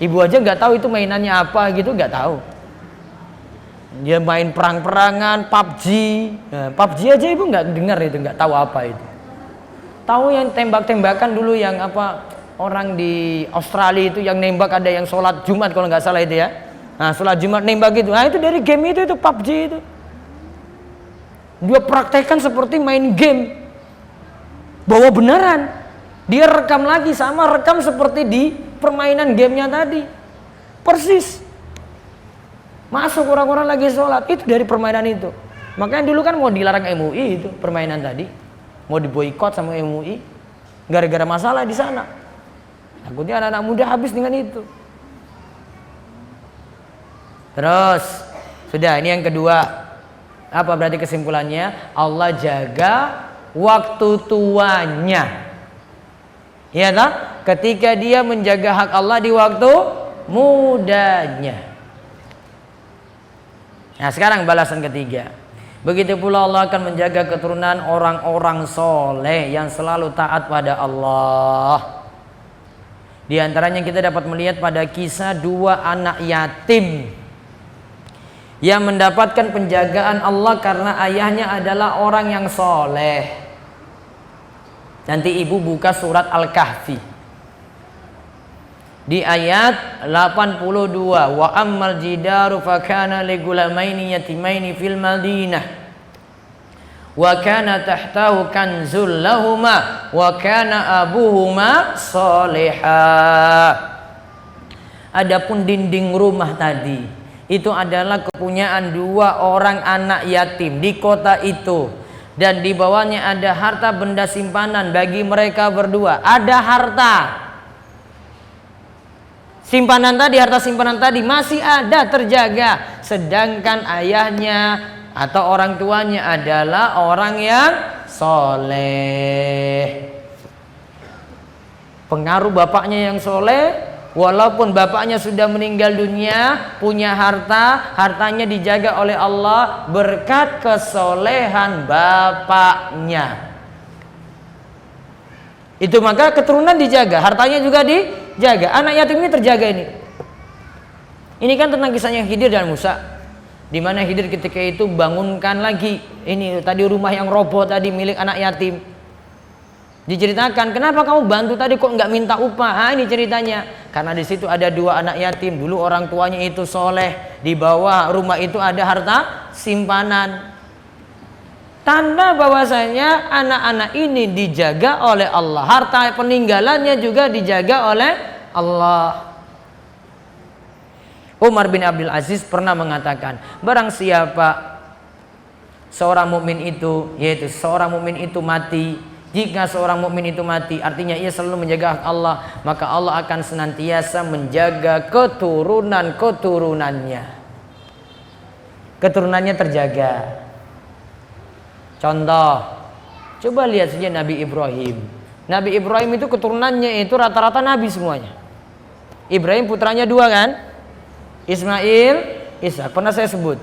Ibu aja nggak tahu itu mainannya apa gitu, nggak tahu. Dia main perang-perangan, PUBG. Nah, PUBG aja ibu nggak dengar itu, nggak tahu apa itu. Tahu yang tembak-tembakan dulu yang apa, orang di Australia itu yang nembak, ada yang sholat Jumat kalau nggak salah itu ya. Nah, sholat Jumat nembak itu. Nah, itu dari game itu PUBG itu. Dia praktekkan seperti main game. Bawa beneran. Dia rekam lagi sama rekam seperti di permainan gamenya tadi. Persis. Masuk orang-orang lagi sholat, itu dari permainan itu. Makanya dulu kan mau dilarang MUI itu permainan tadi, mau diboikot sama MUI, gara-gara masalah di sana. Takutnya anak-anak muda habis dengan itu. Terus, sudah ini yang kedua. Apa berarti kesimpulannya? Allah jaga waktu tuanya. Ya tak? Ketika dia menjaga hak Allah di waktu mudanya. Nah sekarang balasan ketiga. Begitu pula Allah akan menjaga keturunan orang-orang soleh yang selalu taat pada Allah. Di antaranya kita dapat melihat pada kisah dua anak yatim yang mendapatkan penjagaan Allah karena ayahnya adalah orang yang soleh. Nanti ibu buka surat Al-Kahfi. Di ayat 82, wa ammal jidaru fakana ligulamaini yatimaini fil madinah wa kana tahtahu kanzul lahuma wa kana abuhuma salihah. Adapun dinding rumah tadi itu adalah kepunyaan dua orang anak yatim di kota itu, dan di bawahnya ada harta benda simpanan bagi mereka berdua. Ada harta simpanan tadi, harta simpanan tadi masih ada terjaga, sedangkan ayahnya atau orang tuanya adalah orang yang soleh. Pengaruh bapaknya yang soleh, walaupun bapaknya sudah meninggal dunia, punya harta, hartanya dijaga oleh Allah berkat kesolehan bapaknya. Itu maka keturunan dijaga, hartanya juga dijaga. Anak yatim ini terjaga ini. Ini kan tentang kisahnya Khidir dan Musa, di mana Khidir ketika itu bangunkan lagi ini tadi rumah yang roboh tadi milik anak yatim. Diceritakan, kenapa kamu bantu tadi kok nggak minta upah? Ini ceritanya. Karena di situ ada dua anak yatim. Dulu orang tuanya itu soleh. Di bawah rumah itu ada harta simpanan. Tanda bahwasanya anak-anak ini dijaga oleh Allah. Harta peninggalannya juga dijaga oleh Allah. Umar bin Abdul Aziz pernah mengatakan, barang siapa seorang mukmin itu, yaitu seorang mukmin itu mati, Jika seorang mukmin itu mati, artinya ia selalu menjaga hak Allah, maka Allah akan senantiasa menjaga keturunannya. Keturunannya terjaga. Contoh, coba lihat saja Nabi Ibrahim. Nabi Ibrahim itu keturunannya itu rata-rata nabi semuanya. Ibrahim putranya 2 kan? Ismail, Ishak, pernah saya sebut.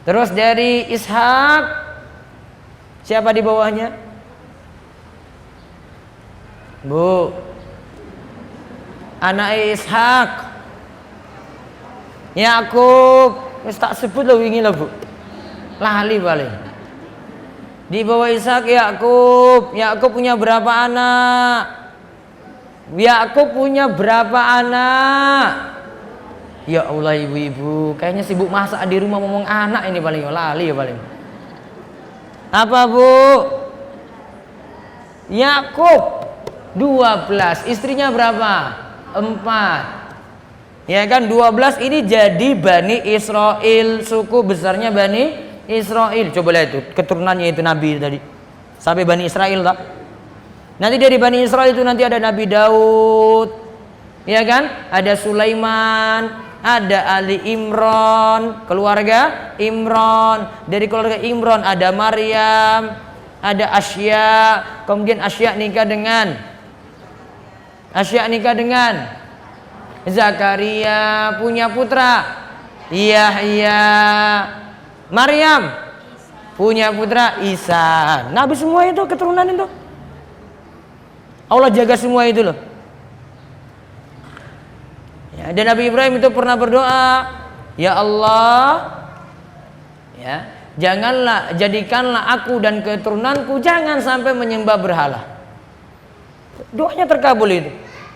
Terus dari Ishak, siapa di bawahnya? Bu, anak Ishak, Yakub, wis tak sebut lo wingi lo Bu. Lali balik. Di bawah Ishak Yakub. Yakub punya berapa anak? Yakub punya berapa anak? Ya Allah ibu-ibu, kayaknya sibuk masak di rumah ngomong anak ini paling lali ya paling. Apa Bu? Yakub 12, istrinya berapa? 4. Ya kan 12 ini jadi Bani Israel, suku besarnya Bani Israel. Coba lihat itu keturunannya itu Nabi tadi. Sampai Bani Israel tak? Nanti dari Bani Israel itu nanti ada Nabi Daud. Ya kan? Ada Sulaiman, ada Ali Imran, keluarga Imran. Dari keluarga Imran ada Maryam, ada Asya. Kemudian Asya nikah dengan Zakaria, punya putra Yahya. Maryam punya putra Isa. Nabi semua itu keturunan itu. Allah jaga semua itu loh. Ya, dan Nabi Ibrahim itu pernah berdoa, ya Allah, ya, jadikanlah aku dan keturunanku jangan sampai menyembah berhala. Doanya terkabul itu.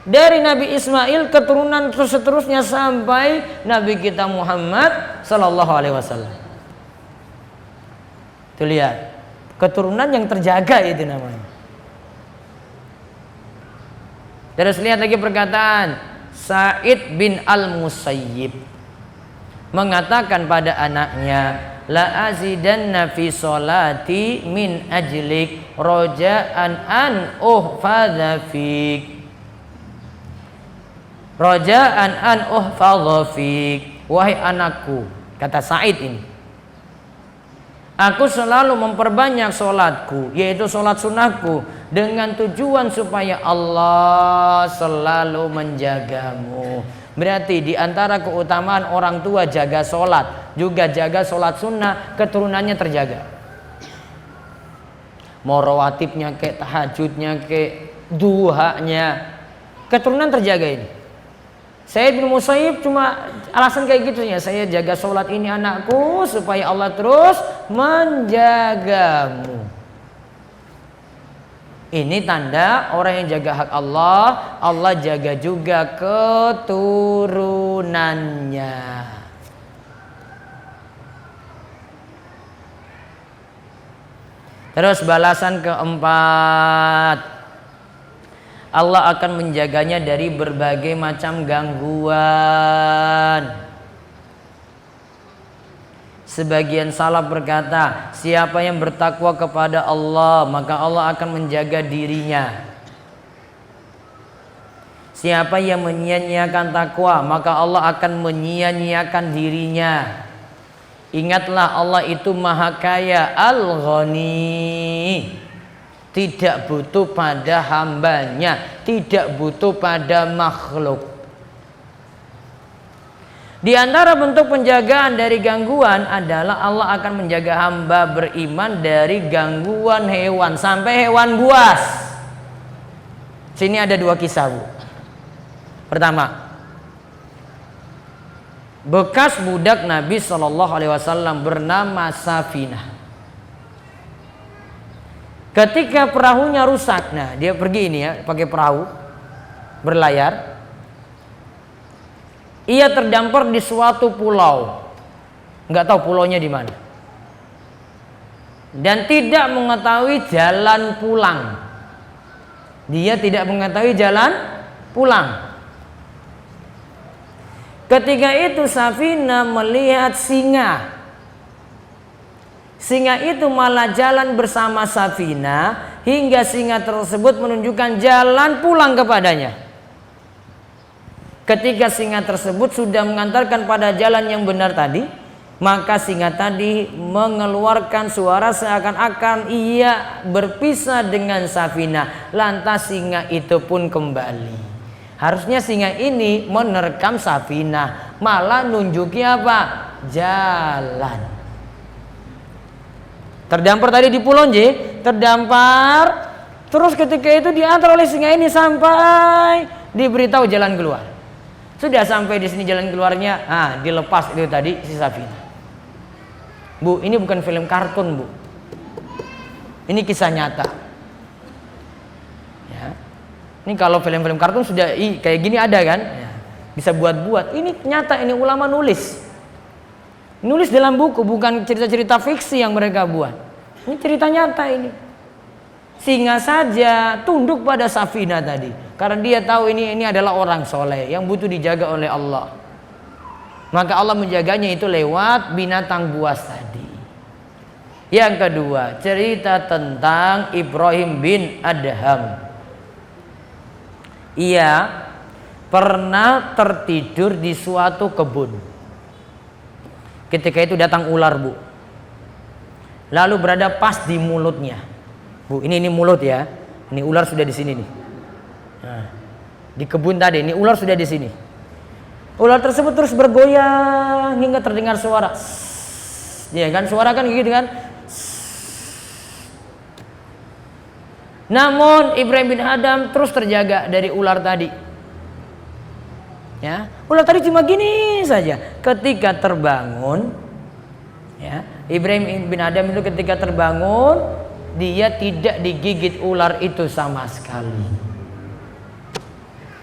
Dari Nabi Ismail keturunan seterusnya sampai Nabi kita Muhammad sallallahu alaihi wasallam. Tuh lihat, keturunan yang terjaga itu namanya. Terus lihat lagi perkataan Sa'id bin Al-Musayyib mengatakan pada anaknya, la azidanna fi sholati min ajlik roja'an an uhfadha fik. Roja'an an uhfadha fik. Wahai anakku, kata Sa'id ini, aku selalu memperbanyak sholatku, yaitu sholat sunnahku, dengan tujuan supaya Allah selalu menjagamu. Berarti di antara keutamaan orang tua jaga sholat, juga jaga sholat sunnah, keturunannya terjaga. Mau rawatibnya kayak tahajudnya kayak duhanya, keturunan terjaga ini. Sayyid bin Musayyib cuma alasan kayak gitu ya, saya jaga sholat ini anakku supaya Allah terus menjagamu. Ini tanda orang yang jaga hak Allah, Allah jaga juga keturunannya. Terus balasan keempat, Allah akan menjaganya dari berbagai macam gangguan. Sebagian salaf berkata, siapa yang bertakwa kepada Allah, maka Allah akan menjaga dirinya. Siapa yang menyia-nyiakan takwa, maka Allah akan menyia-nyiakan dirinya. Ingatlah Allah itu Maha Kaya, Al-Ghani. Tidak butuh pada hambanya, tidak butuh pada makhluk. Di antara bentuk penjagaan dari gangguan adalah Allah akan menjaga hamba beriman dari gangguan hewan sampai hewan buas. Sini ada 2 kisah, Bu. Pertama, bekas budak Nabi SAW bernama Safinah. Ketika perahunya rusak, nah dia pergi ini ya pakai perahu berlayar. Ia terdampar di suatu pulau, nggak tahu pulaunya di mana, dan tidak mengetahui jalan pulang. Dia tidak mengetahui jalan pulang. Ketika itu Safinah melihat singa Singa itu malah jalan bersama Safinah hingga singa tersebut menunjukkan jalan pulang kepadanya. Ketika singa tersebut sudah mengantarkan pada jalan yang benar tadi, maka singa tadi mengeluarkan suara seakan-akan ia berpisah dengan Safinah. Lantas singa itu pun kembali. Harusnya singa ini menerkam Safinah, malah nunjuki apa? Jalan. Terdampar tadi di Pulau J, terdampar. Terus ketika itu diantar oleh singa ini sampai diberitahu jalan keluar. Sudah sampai di sini jalan keluarnya, dilepas itu tadi si Safinah. Bu, ini bukan film kartun, Bu. Ini kisah nyata. Ya. Ini kalau film-film kartun sudah kayak gini ada kan? Ya. Bisa buat-buat. Ini nyata, ini ulama nulis. Nulis dalam buku, bukan cerita-cerita fiksi yang mereka buat. Ini cerita nyata ini. Singa saja tunduk pada Safinah tadi, karena dia tahu ini adalah orang soleh yang butuh dijaga oleh Allah. Maka Allah menjaganya itu lewat binatang buas tadi. Yang kedua, cerita tentang Ibrahim bin Adham. Ia pernah tertidur di suatu kebun. Ketika itu datang ular, Bu. Lalu berada pas di mulutnya. Bu, ini mulut ya. Ini ular sudah di sini nih. Nah, di kebun tadi, ini ular sudah di sini. Ular tersebut terus bergoyang hingga terdengar suara. Ya kan, suara kan gitu kan. Namun Ibrahim bin Adham terus terjaga dari ular tadi. Ya, ular tadi cuma gini saja. Ketika terbangun, ya, Ibrahim bin Adham itu ketika terbangun, dia tidak digigit ular itu sama sekali.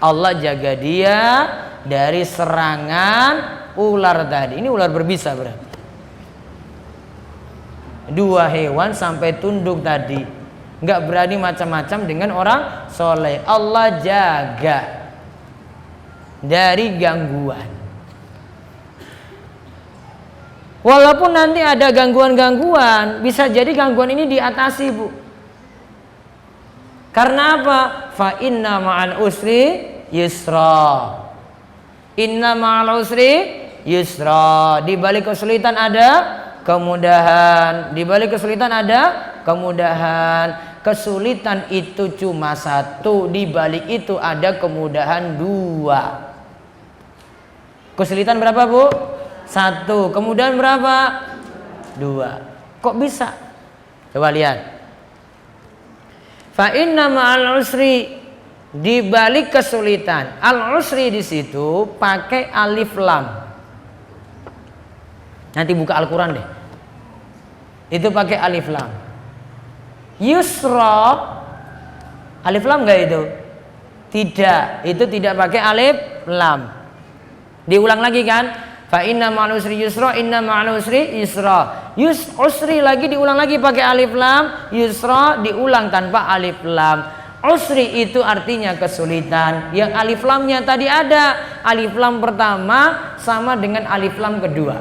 Allah jaga dia dari serangan ular tadi. Ini ular berbisa berarti. Dua hewan sampai tunduk tadi, nggak berani macam-macam dengan orang soleh. Allah jaga dari gangguan. Walaupun nanti ada gangguan-gangguan, bisa jadi gangguan ini diatasi, Bu. Karena apa? Fa inna ma'al usri yusra. Inna ma'al usri yusra. Di balik kesulitan ada kemudahan. Di balik kesulitan ada kemudahan. Kesulitan itu cuma satu, di balik itu ada kemudahan dua. Kesulitan berapa, Bu? Satu. Kemudian berapa? Dua. Kok bisa? Coba lihat. Fa inna ma'al usri, di balik kesulitan. Al usri di situ pakai alif lam. Nanti buka Al-Qur'an deh. Itu pakai alif lam. Yusra, alif lam enggak itu? Tidak, itu tidak pakai alif lam. Diulang lagi kan? Fa inna ma'al usri yusra, inna ma'al usri yusra. Usri lagi diulang lagi pakai alif lam, yusra diulang tanpa alif lam. Usri itu artinya kesulitan. Yang alif lamnya tadi ada. Alif lam pertama sama dengan alif lam kedua.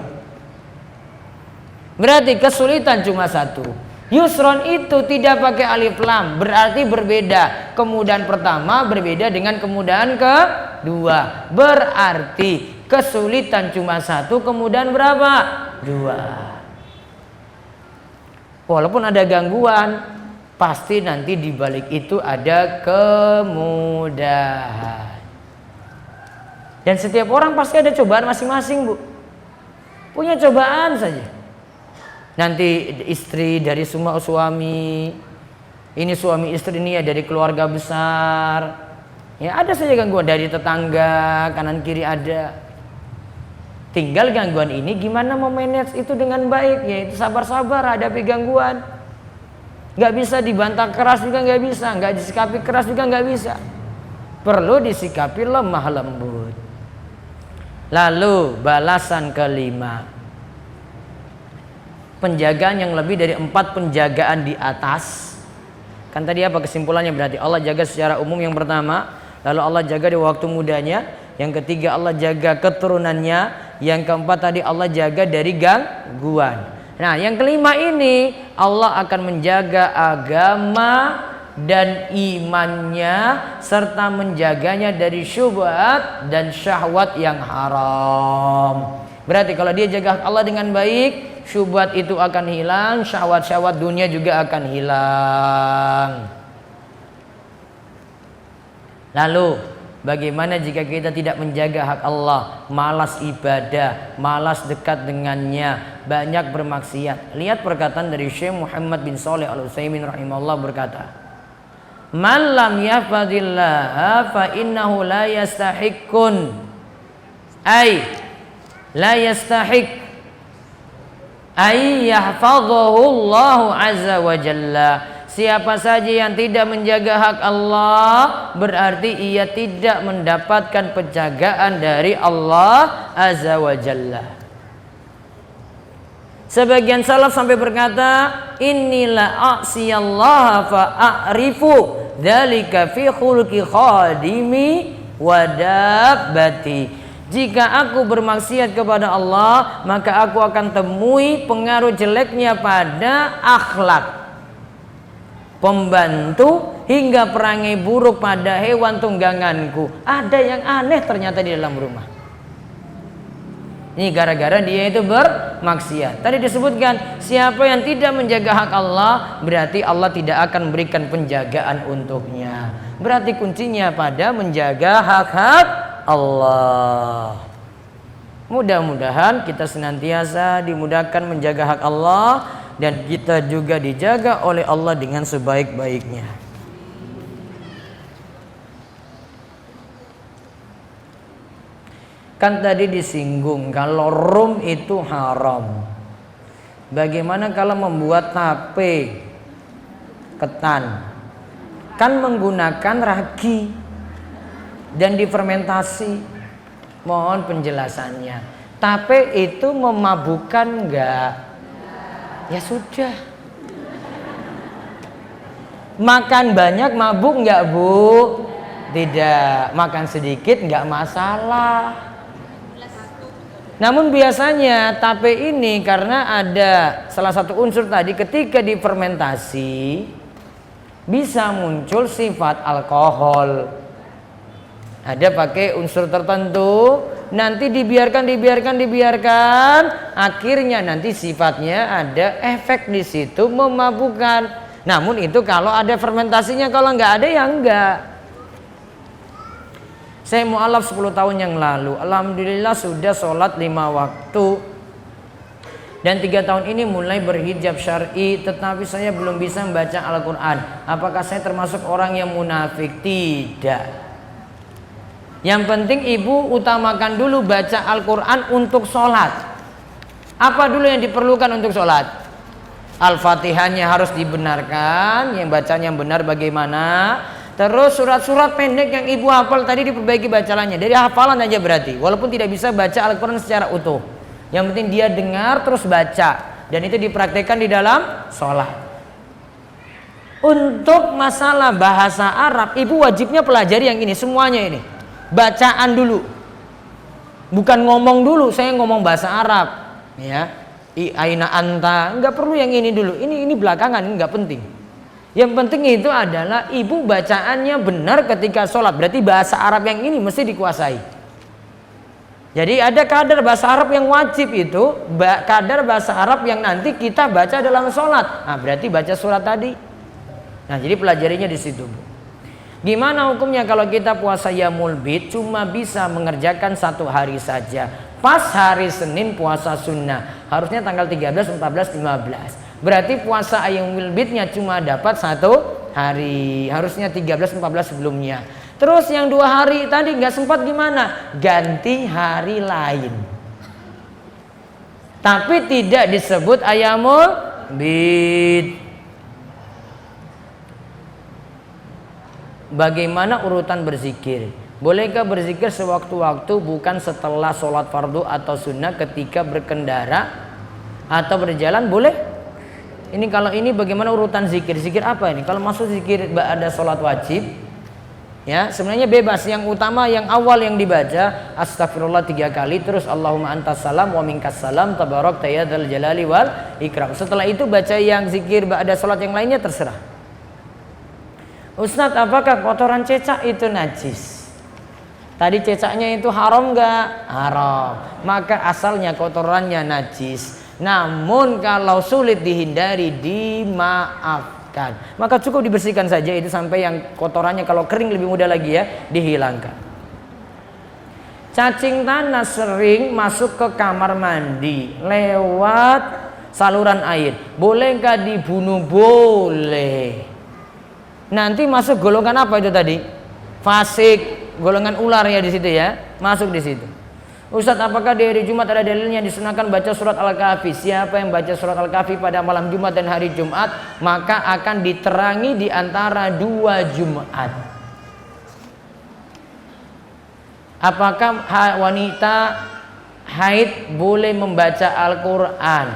Berarti kesulitan cuma satu. Yusron itu tidak pakai alif lam, berarti berbeda. Kemudahan pertama berbeda dengan kemudahan kedua. Berarti kesulitan cuma satu, kemudahan berapa? Dua. Walaupun ada gangguan, pasti nanti di balik itu ada kemudahan. Dan setiap orang pasti ada cobaan masing-masing, Bu. Punya cobaan saja. Nanti istri dari semua suami, ini suami istri ini ya dari keluarga besar, ya ada saja gangguan dari tetangga kanan kiri ada. Tinggal gangguan ini gimana memanage itu dengan baik, yaitu sabar-sabar hadapi gangguan. Nggak bisa dibantah keras juga nggak bisa, nggak disikapi keras juga nggak bisa. Perlu disikapi lemah lembut. Lalu balasan kelima. Penjagaan yang lebih dari 4 penjagaan di atas. Kan tadi apa kesimpulannya? Berarti Allah jaga secara umum yang pertama, lalu Allah jaga di waktu mudanya, yang ketiga Allah jaga keturunannya, yang keempat tadi Allah jaga dari gangguan. Nah, yang kelima ini Allah akan menjaga agama dan imannya serta menjaganya dari syubhat dan syahwat yang haram. Berarti kalau dia jaga hak Allah dengan baik, syubhat itu akan hilang, syahwat-syahwat dunia juga akan hilang. Lalu bagaimana jika kita tidak menjaga hak Allah, malas ibadah, malas dekat dengannya, banyak bermaksiat? Lihat perkataan dari Syekh Muhammad bin Shalih Al-Utsaimin rahimahullah berkata, "Man lam yahfazillah fa innahu la yastahiqqun." Ay la yastahiq ay yahfazahu Allah azza wa jalla. Siapa saja yang tidak menjaga hak Allah, berarti ia tidak mendapatkan penjagaan dari Allah azza wa jalla. Sebagian salaf sampai berkata, "Inilah a'siyallaha fa a'rifu dzalika fi khulqi khadimi wa dabbati." Jika aku bermaksiat kepada Allah, maka aku akan temui pengaruh jeleknya pada akhlak pembantu hingga perangai buruk pada hewan tungganganku. Ada yang aneh ternyata di dalam rumah. Ini gara-gara dia itu bermaksiat. Tadi disebutkan siapa yang tidak menjaga hak Allah, berarti Allah tidak akan memberikan penjagaan untuknya. Berarti kuncinya pada menjaga hak-hak Allah. Mudah-mudahan kita senantiasa dimudahkan menjaga hak Allah dan kita juga dijaga oleh Allah dengan sebaik-baiknya. Kan tadi disinggung kalau rum itu haram. Bagaimana kalau membuat tape ketan? Kan menggunakan ragi dan difermentasi. Mohon penjelasannya. Tape itu memabukkan enggak? Ya sudah. Makan banyak mabuk enggak, Bu? Tidak. Makan sedikit enggak masalah. Namun biasanya tape ini karena ada salah satu unsur tadi ketika difermentasi bisa muncul sifat alkohol. Ada pakai unsur tertentu, nanti dibiarkan, akhirnya nanti sifatnya ada efek di situ memabukkan. Namun itu kalau ada fermentasinya, kalau nggak ada ya enggak. Saya mu'alaf 10 tahun yang lalu, alhamdulillah sudah sholat 5 waktu. Dan 3 tahun ini mulai berhijab syar'i, tetapi saya belum bisa membaca Al-Quran. Apakah saya termasuk orang yang munafik? Tidak. Yang penting ibu utamakan dulu baca Al-Quran untuk sholat. Apa dulu yang diperlukan untuk sholat? Al-Fatihahnya harus dibenarkan, yang bacanya benar bagaimana. Terus surat-surat pendek yang ibu hafal tadi diperbaiki bacaannya. Dari hafalan aja berarti, walaupun tidak bisa baca Al-Quran secara utuh. Yang penting dia dengar terus baca. Dan itu dipraktekkan di dalam sholat. Untuk masalah bahasa Arab, ibu wajibnya pelajari yang ini, semuanya ini. Bacaan dulu, bukan ngomong dulu. Saya ngomong bahasa Arab, ya. Aina anta, nggak perlu yang ini dulu. Ini belakangan, ini nggak penting. Yang penting itu adalah ibu bacaannya benar ketika sholat. Berarti bahasa Arab yang ini mesti dikuasai. Jadi ada kadar bahasa Arab yang wajib itu, kadar bahasa Arab yang nanti kita baca dalam sholat. Nah, berarti baca surat tadi. Nah, jadi pelajarinya di situ, Bu. Gimana hukumnya kalau kita puasa Yaumul Bid cuma bisa mengerjakan 1 hari saja? Pas hari Senin puasa sunnah. Harusnya tanggal 13, 14, 15. Berarti puasa Yaumul Bidnya cuma dapat 1 hari. Harusnya 13, 14 sebelumnya. Terus yang 2 hari tadi nggak sempat gimana? Ganti hari lain. Tapi tidak disebut Yaumul Bid. Bagaimana urutan berzikir? Bolehkah berzikir sewaktu-waktu bukan setelah sholat fardu atau sunnah ketika berkendara atau berjalan? Boleh. Ini kalau ini bagaimana urutan zikir? Zikir apa ini? Kalau masuk zikir ada sholat wajib, Ya, sebenarnya bebas. Yang utama yang awal yang dibaca astagfirullah 3 kali, terus Allahumma antas salam wa minkas salam tabarakta ya dzal jalali wal ikram. Setelah itu baca yang zikir ba'da salat yang lainnya terserah. Ustadz, apakah kotoran cecak itu najis? Tadi cecaknya itu haram enggak? Haram. Maka asalnya kotorannya najis. Namun kalau sulit dihindari dimaafkan. Maka cukup dibersihkan saja itu sampai yang kotorannya kalau kering lebih mudah lagi ya dihilangkan. Cacing tanah sering masuk ke kamar mandi lewat saluran air. Bolehkah dibunuh? Boleh. Nanti masuk golongan apa itu tadi? Fasik, golongan ular ya di situ ya, masuk di situ. Ustadz, apakah di hari Jumat ada dalilnya disunahkan baca surat Al-Kahfi? Siapa yang baca surat Al-Kahfi pada malam Jumat dan hari Jumat, maka akan diterangi di antara 2 Jumat. Apakah wanita haid boleh membaca Al-Quran?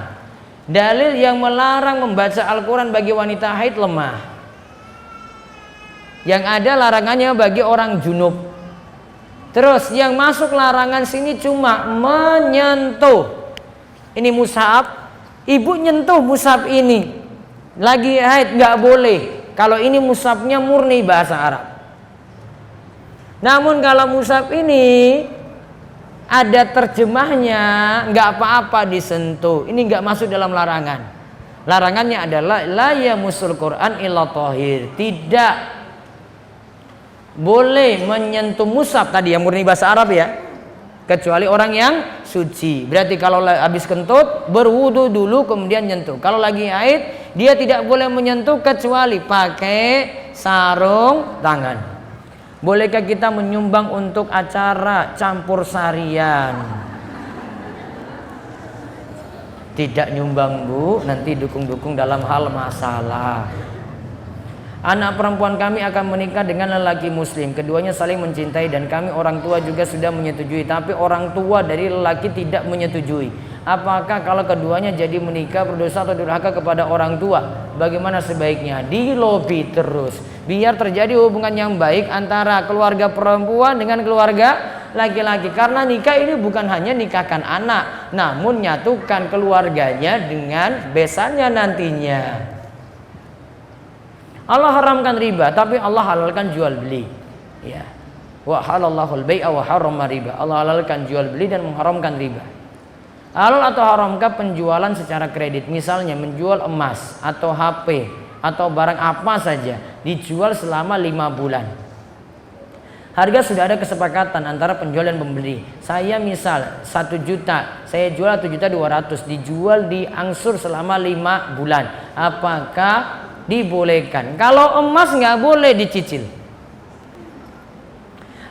Dalil yang melarang membaca Al-Quran bagi wanita haid lemah. Yang ada larangannya bagi orang junub. Terus yang masuk larangan sini cuma menyentuh. Ini mushaf, ibu nyentuh mushaf ini. Lagi haid nggak boleh. Kalau ini mushafnya murni bahasa Arab. Namun kalau mushaf ini ada terjemahnya, nggak apa-apa disentuh. Ini nggak masuk dalam larangan. Larangannya adalah la yamusul Quran illa thahir. Tidak boleh menyentuh mushaf tadi yang murni bahasa Arab ya, kecuali orang yang suci. Berarti kalau habis kentut berwudu dulu kemudian nyentuh. Kalau lagi haid dia tidak boleh menyentuh kecuali pakai sarung tangan. Bolehkah kita menyumbang untuk acara campur sarian? Tidak nyumbang Bu, nanti dukung-dukung dalam hal masalah. Anak perempuan kami akan menikah dengan lelaki muslim. Keduanya saling mencintai dan kami orang tua juga sudah menyetujui. Tapi orang tua dari lelaki tidak menyetujui. Apakah kalau keduanya jadi menikah berdosa atau durhaka kepada orang tua? Bagaimana sebaiknya? Dilobi terus biar terjadi hubungan yang baik antara keluarga perempuan dengan keluarga laki-laki. Karena nikah ini bukan hanya nikahkan anak, namun nyatukan keluarganya dengan besannya nantinya. Allah haramkan riba, tapi Allah halalkan jual beli. Ya. Wa halallahu al-bai'a wa harrama riba. Allah halalkan jual beli dan mengharamkan riba. Halal atau haramkah penjualan secara kredit? Misalnya menjual emas atau HP atau barang apa saja dijual selama 5 bulan. Harga sudah ada kesepakatan antara penjual dan pembeli. Saya misal 1 juta, saya jual 1.200.000, dijual diangsur selama 5 bulan. Apakah dibolehkan? Kalau emas nggak boleh dicicil.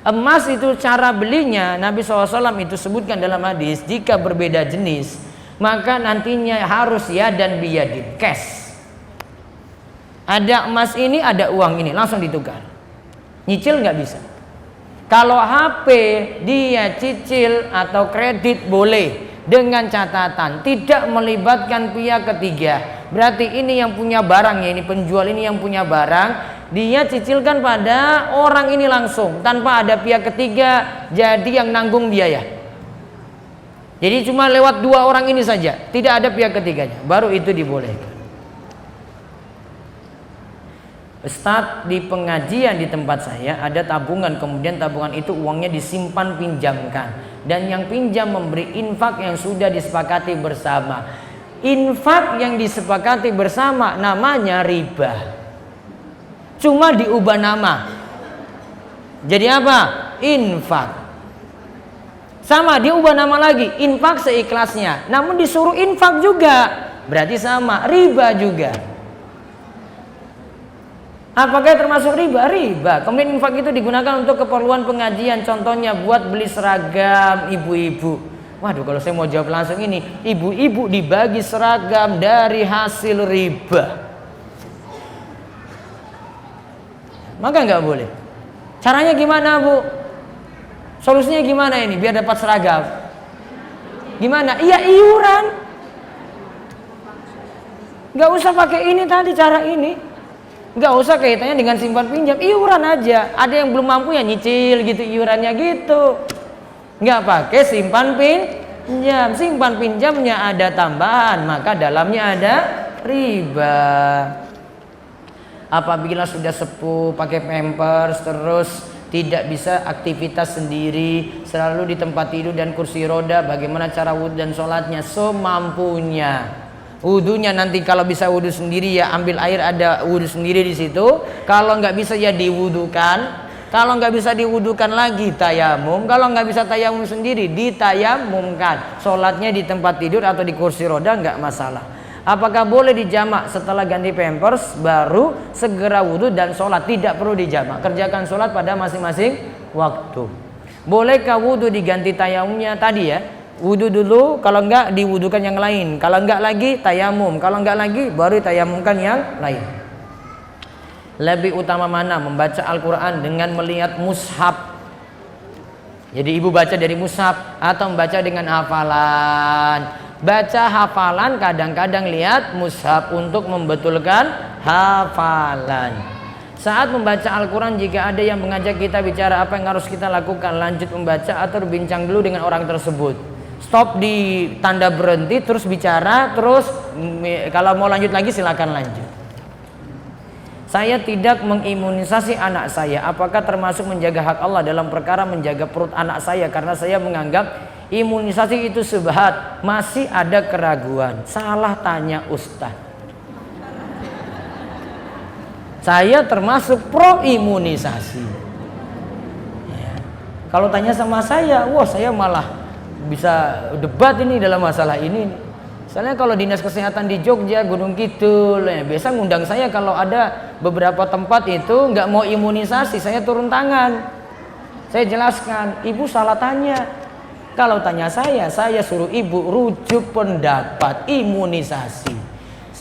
Emas itu cara belinya Nabi SAW itu sebutkan dalam hadis, jika berbeda jenis maka nantinya harus ya dan biyadin, cash. Ada emas ini, ada uang ini, langsung ditukar. Nyicil nggak bisa. Kalau HP dia cicil atau kredit boleh, dengan catatan tidak melibatkan pihak ketiga. Berarti ini yang punya barang ya, ini penjual ini yang punya barang, dia cicilkan pada orang ini langsung tanpa ada pihak ketiga, jadi yang nanggung biaya. Jadi cuma lewat 2 orang ini saja, tidak ada pihak ketiganya, baru itu dibolehkan. Ustadz, di pengajian di tempat saya ada tabungan, kemudian tabungan itu uangnya disimpan pinjamkan, dan yang pinjam memberi infak yang sudah disepakati bersama. Infak yang disepakati bersama namanya riba, cuma diubah nama jadi apa? Infak. Sama, diubah nama lagi, infak seikhlasnya, namun disuruh infak juga, berarti sama, riba juga. Apakah termasuk riba? Riba. Kemudian infak itu digunakan untuk keperluan pengajian, contohnya buat beli seragam ibu-ibu. Waduh, kalau saya mau jawab langsung ini, ibu-ibu dibagi seragam dari hasil riba, maka nggak boleh. Caranya gimana Bu? Solusinya gimana ini biar dapat seragam? Gimana? Iya, iuran. Nggak usah pakai ini tadi, cara ini. Nggak usah kaitannya dengan simpan pinjam, iuran aja. Ada yang belum mampu ya nyicil gitu iurannya gitu. Nggak pakai simpan pinjam. Simpan pinjamnya ada tambahan, maka dalamnya ada riba. Apabila sudah sepuh pakai pampers terus tidak bisa aktivitas sendiri, selalu di tempat tidur dan kursi roda, bagaimana cara wudhu dan sholatnya? Semampunya. Wudhunya nanti kalau bisa wudhu sendiri ya ambil air, ada wudhu sendiri di situ. Kalau nggak bisa ya diwudhukan. Kalau nggak bisa diwudhukan lagi tayamum. Kalau nggak bisa tayamum sendiri ditayamumkan. Sholatnya di tempat tidur atau di kursi roda nggak masalah. Apakah boleh dijamak setelah ganti pampers baru segera wudhu dan sholat? Tidak perlu dijamak. Kerjakan sholat pada masing-masing waktu. Bolehkah wudhu diganti tayamumnya tadi ya? Wudhu dulu, kalau enggak diwudhukan yang lain. Kalau enggak lagi tayamum. Kalau enggak lagi baru tayamumkan yang lain. Lebih utama mana? Membaca Al-Quran dengan melihat mushaf. Jadi ibu baca dari mushaf atau membaca dengan hafalan. Baca hafalan, kadang-kadang lihat mushaf untuk membetulkan hafalan. Saat membaca Al-Quran, jika ada yang mengajak kita bicara apa yang harus kita lakukan, lanjut membaca atau berbincang dulu dengan orang tersebut. Stop di tanda berhenti, terus bicara, terus kalau mau lanjut lagi silakan lanjut. Saya tidak mengimunisasi anak saya. Apakah termasuk menjaga hak Allah dalam perkara menjaga perut anak saya? Karena saya menganggap imunisasi itu subhat. Masih ada keraguan. Salah tanya Ustaz. Saya termasuk pro imunisasi ya. Kalau tanya sama saya, wah saya malah bisa debat ini dalam masalah ini. Soalnya kalau dinas kesehatan di Jogja, Gunung Kidul ya, biasa ngundang saya kalau ada beberapa tempat itu nggak mau imunisasi, saya turun tangan. Saya jelaskan, ibu salah tanya. Kalau tanya saya suruh ibu rujuk pendapat imunisasi.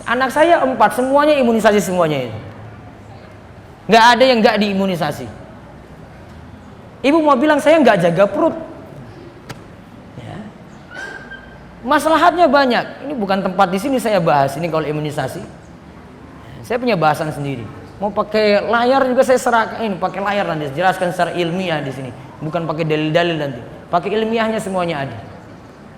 Anak saya 4, semuanya imunisasi semuanya itu. Nggak ada yang nggak diimunisasi. Ibu mau bilang saya nggak jaga perut. Ya. Maslahatnya banyak. Ini bukan tempat di sini saya bahas ini kalau imunisasi. Saya punya bahasan sendiri. Mau pakai layar juga saya serahkan ini, pakai layar nanti jelaskan secara ilmiah di sini. Bukan pakai dalil-dalil nanti. Pakai ilmiahnya semuanya ada.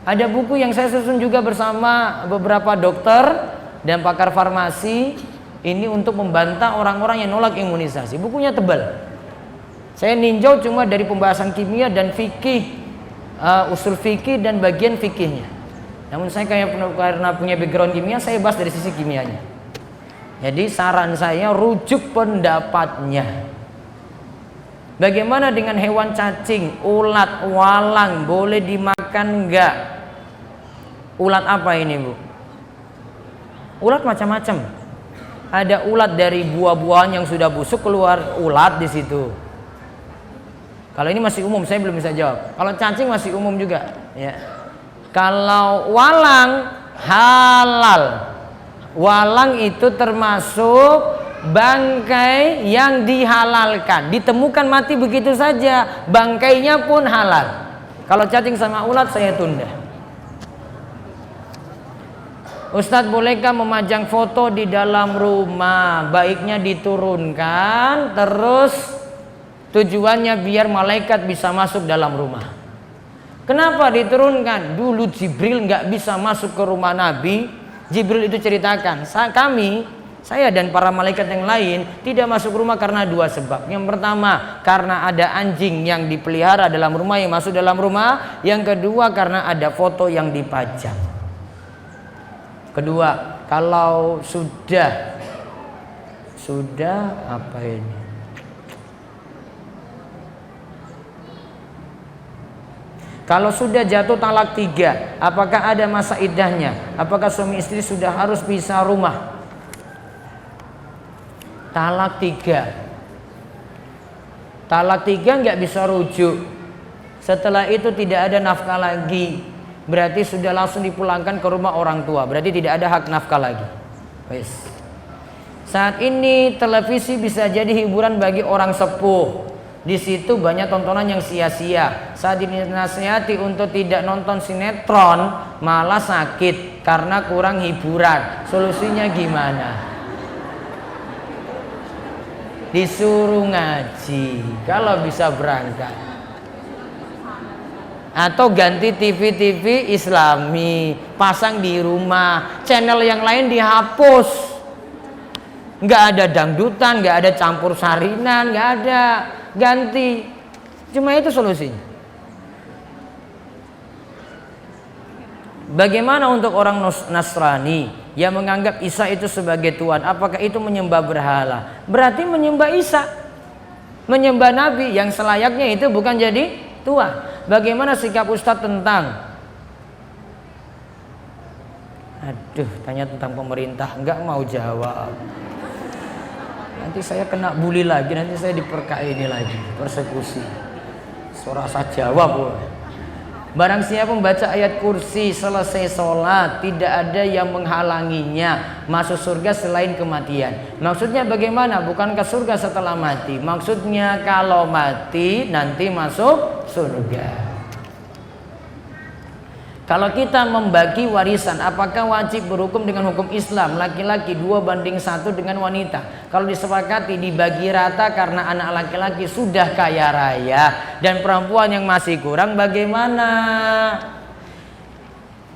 Ada buku yang saya susun juga bersama beberapa dokter dan pakar farmasi ini untuk membantah orang-orang yang nolak imunisasi. Bukunya tebal. Saya ninjau cuma dari pembahasan kimia dan fikih, usul fikih dan bagian fikihnya. Namun saya karena punya background kimia, saya bahas dari sisi kimianya. Jadi saran saya rujuk pendapatnya. Bagaimana dengan hewan cacing, ulat, walang, boleh dimakan enggak? Ulat apa ini, Bu? Ulat macam-macam. Ada ulat dari buah-buahan yang sudah busuk keluar ulat di situ. Kalau ini masih umum, saya belum bisa jawab. Kalau cacing masih umum juga, ya. Kalau walang halal. Walang itu termasuk bangkai yang dihalalkan, ditemukan mati begitu saja, bangkainya pun halal. Kalau cacing sama ulat saya tunda. Ustadz, bolehkah memajang foto di dalam rumah? Baiknya diturunkan, terus tujuannya biar malaikat bisa masuk dalam rumah. Kenapa diturunkan? Dulu Jibril nggak bisa masuk ke rumah Nabi. Jibril itu ceritakan, saya dan para malaikat yang lain tidak masuk rumah karena 2 sebab. Yang pertama, karena ada anjing yang dipelihara dalam rumah yang masuk dalam rumah. Yang kedua, karena ada foto yang dipajang. Kedua, kalau sudah apa ini? Kalau sudah jatuh talak 3, apakah ada masa iddahnya? Apakah suami istri sudah harus pisah rumah? Talak 3 nggak bisa rujuk. Setelah itu tidak ada nafkah lagi. Berarti sudah langsung dipulangkan ke rumah orang tua. Berarti tidak ada hak nafkah lagi. Wes. Saat ini televisi bisa jadi hiburan bagi orang sepuh. Di situ banyak tontonan yang sia-sia. Saat dinasihati untuk tidak nonton sinetron, malah sakit karena kurang hiburan. Solusinya gimana? disuruh ngaji kalau bisa berangkat. Atau ganti TV-TV Islami, pasang di rumah, channel yang lain dihapus. Nggak ada dangdutan, nggak ada campur sarinan, nggak ada, ganti. Cuma itu solusinya. Bagaimana untuk orang Nasrani yang menganggap Isa itu sebagai Tuhan? Apakah itu menyembah berhala? Berarti menyembah Isa, menyembah Nabi yang selayaknya itu bukan jadi Tuhan. Bagaimana sikap Ustadz tentang, tanya tentang pemerintah, nggak mau jawab. Nanti saya kena bully lagi, nanti saya diperkai ini lagi, persekusi. Suara saya jawab. Barang siapa membaca ayat kursi selesai sholat, tidak ada yang menghalanginya masuk surga selain kematian. Maksudnya bagaimana? Bukankah surga setelah mati? Maksudnya kalau mati nanti masuk surga. Kalau kita membagi warisan, apakah wajib berhukum dengan hukum Islam? Laki-laki 2:1 dengan wanita. Kalau disepakati dibagi rata karena anak laki-laki sudah kaya raya dan perempuan yang masih kurang, bagaimana?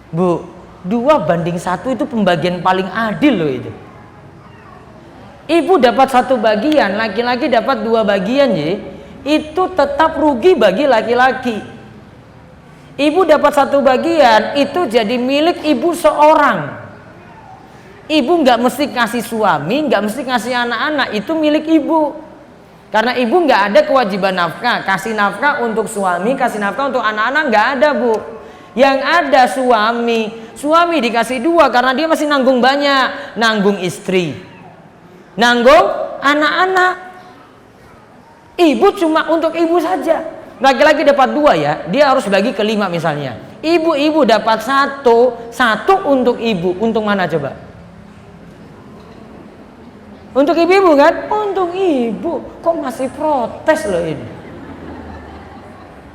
Bu, 2:1 itu pembagian paling adil loh itu. Ibu dapat 1 bagian, laki-laki dapat 2 bagian, ya. Itu tetap rugi bagi laki-laki. Ibu dapat 1 bagian, itu jadi milik ibu seorang. Ibu nggak mesti kasih suami, nggak mesti kasih anak-anak, itu milik ibu. Karena ibu nggak ada kewajiban nafkah, kasih nafkah untuk suami, kasih nafkah untuk anak-anak, nggak ada, Bu. Yang ada suami dikasih 2 karena dia masih nanggung banyak, nanggung istri, nanggung anak-anak. Ibu cuma untuk ibu saja. Laki-laki dapat 2 ya, dia harus bagi ke 5 misalnya. Ibu dapat 1 untuk ibu. Untuk mana coba? Untuk ibu kan? Untuk ibu. Kok masih protes loh ini?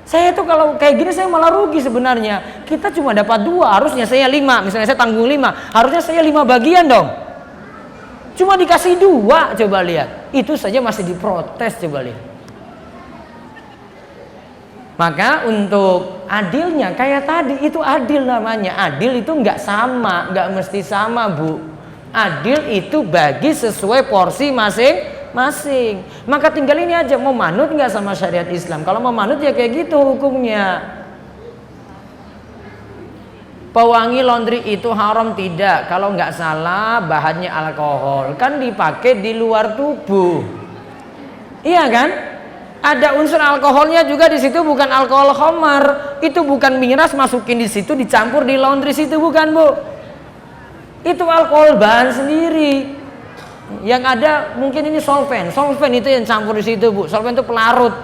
Saya tuh kalau kayak gini saya malah rugi sebenarnya. Kita cuma dapat 2, harusnya saya 5. Misalnya saya tanggung 5, harusnya saya 5 bagian dong. Cuma dikasih 2, coba lihat. Itu saja masih diprotes, coba lihat. Maka untuk adilnya kayak tadi, itu adil namanya. Adil itu nggak sama, nggak mesti sama, Bu. Adil itu bagi sesuai porsi masing-masing. Maka tinggal ini aja, mau manut nggak sama syariat Islam. Kalau mau manut ya kayak gitu hukumnya. Pewangi laundry itu haram tidak? Kalau nggak salah bahannya alkohol, kan dipakai di luar tubuh. Iya kan? Ada unsur alkoholnya juga di situ, bukan alkohol khamar. Itu bukan miras masukin di situ dicampur di laundry situ, bukan, Bu. Itu alkohol bahan sendiri. Yang ada mungkin ini solvent. Solvent itu yang campur di situ, Bu. Solvent itu pelarut.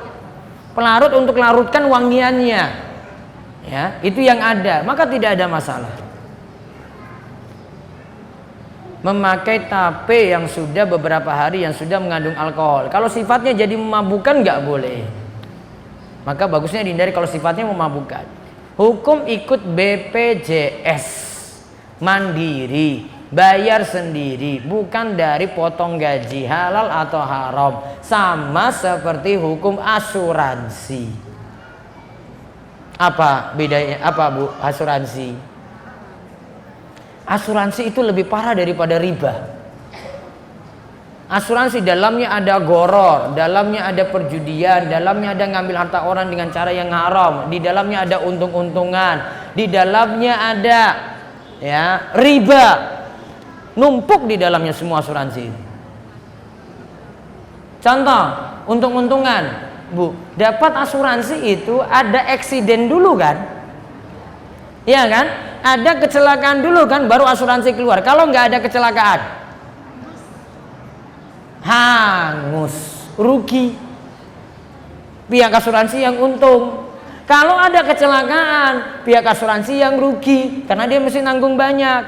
Pelarut untuk larutkan wangiannya. Ya, itu yang ada. Maka tidak ada masalah. Memakai tape yang sudah beberapa hari yang sudah mengandung alkohol, kalau sifatnya jadi memabukkan nggak boleh. Maka bagusnya dihindari kalau sifatnya memabukkan. Hukum ikut BPJS mandiri, bayar sendiri, bukan dari potong gaji, halal atau haram. Sama seperti hukum asuransi. Apa bedanya? Apa, Bu, asuransi? Asuransi itu lebih parah daripada riba. Asuransi dalamnya ada goror, dalamnya ada perjudian, dalamnya ada ngambil harta orang dengan cara yang haram, di dalamnya ada untung-untungan, di dalamnya ada ya riba, numpuk di dalamnya semua asuransi. Contoh, untung-untungan, Bu, dapat asuransi itu ada eksiden dulu kan? Iya kan? Ada kecelakaan dulu kan, baru asuransi keluar. Kalau nggak ada kecelakaan, hangus, rugi. Pihak asuransi yang untung. Kalau ada kecelakaan, pihak asuransi yang rugi, karena dia mesti nanggung banyak.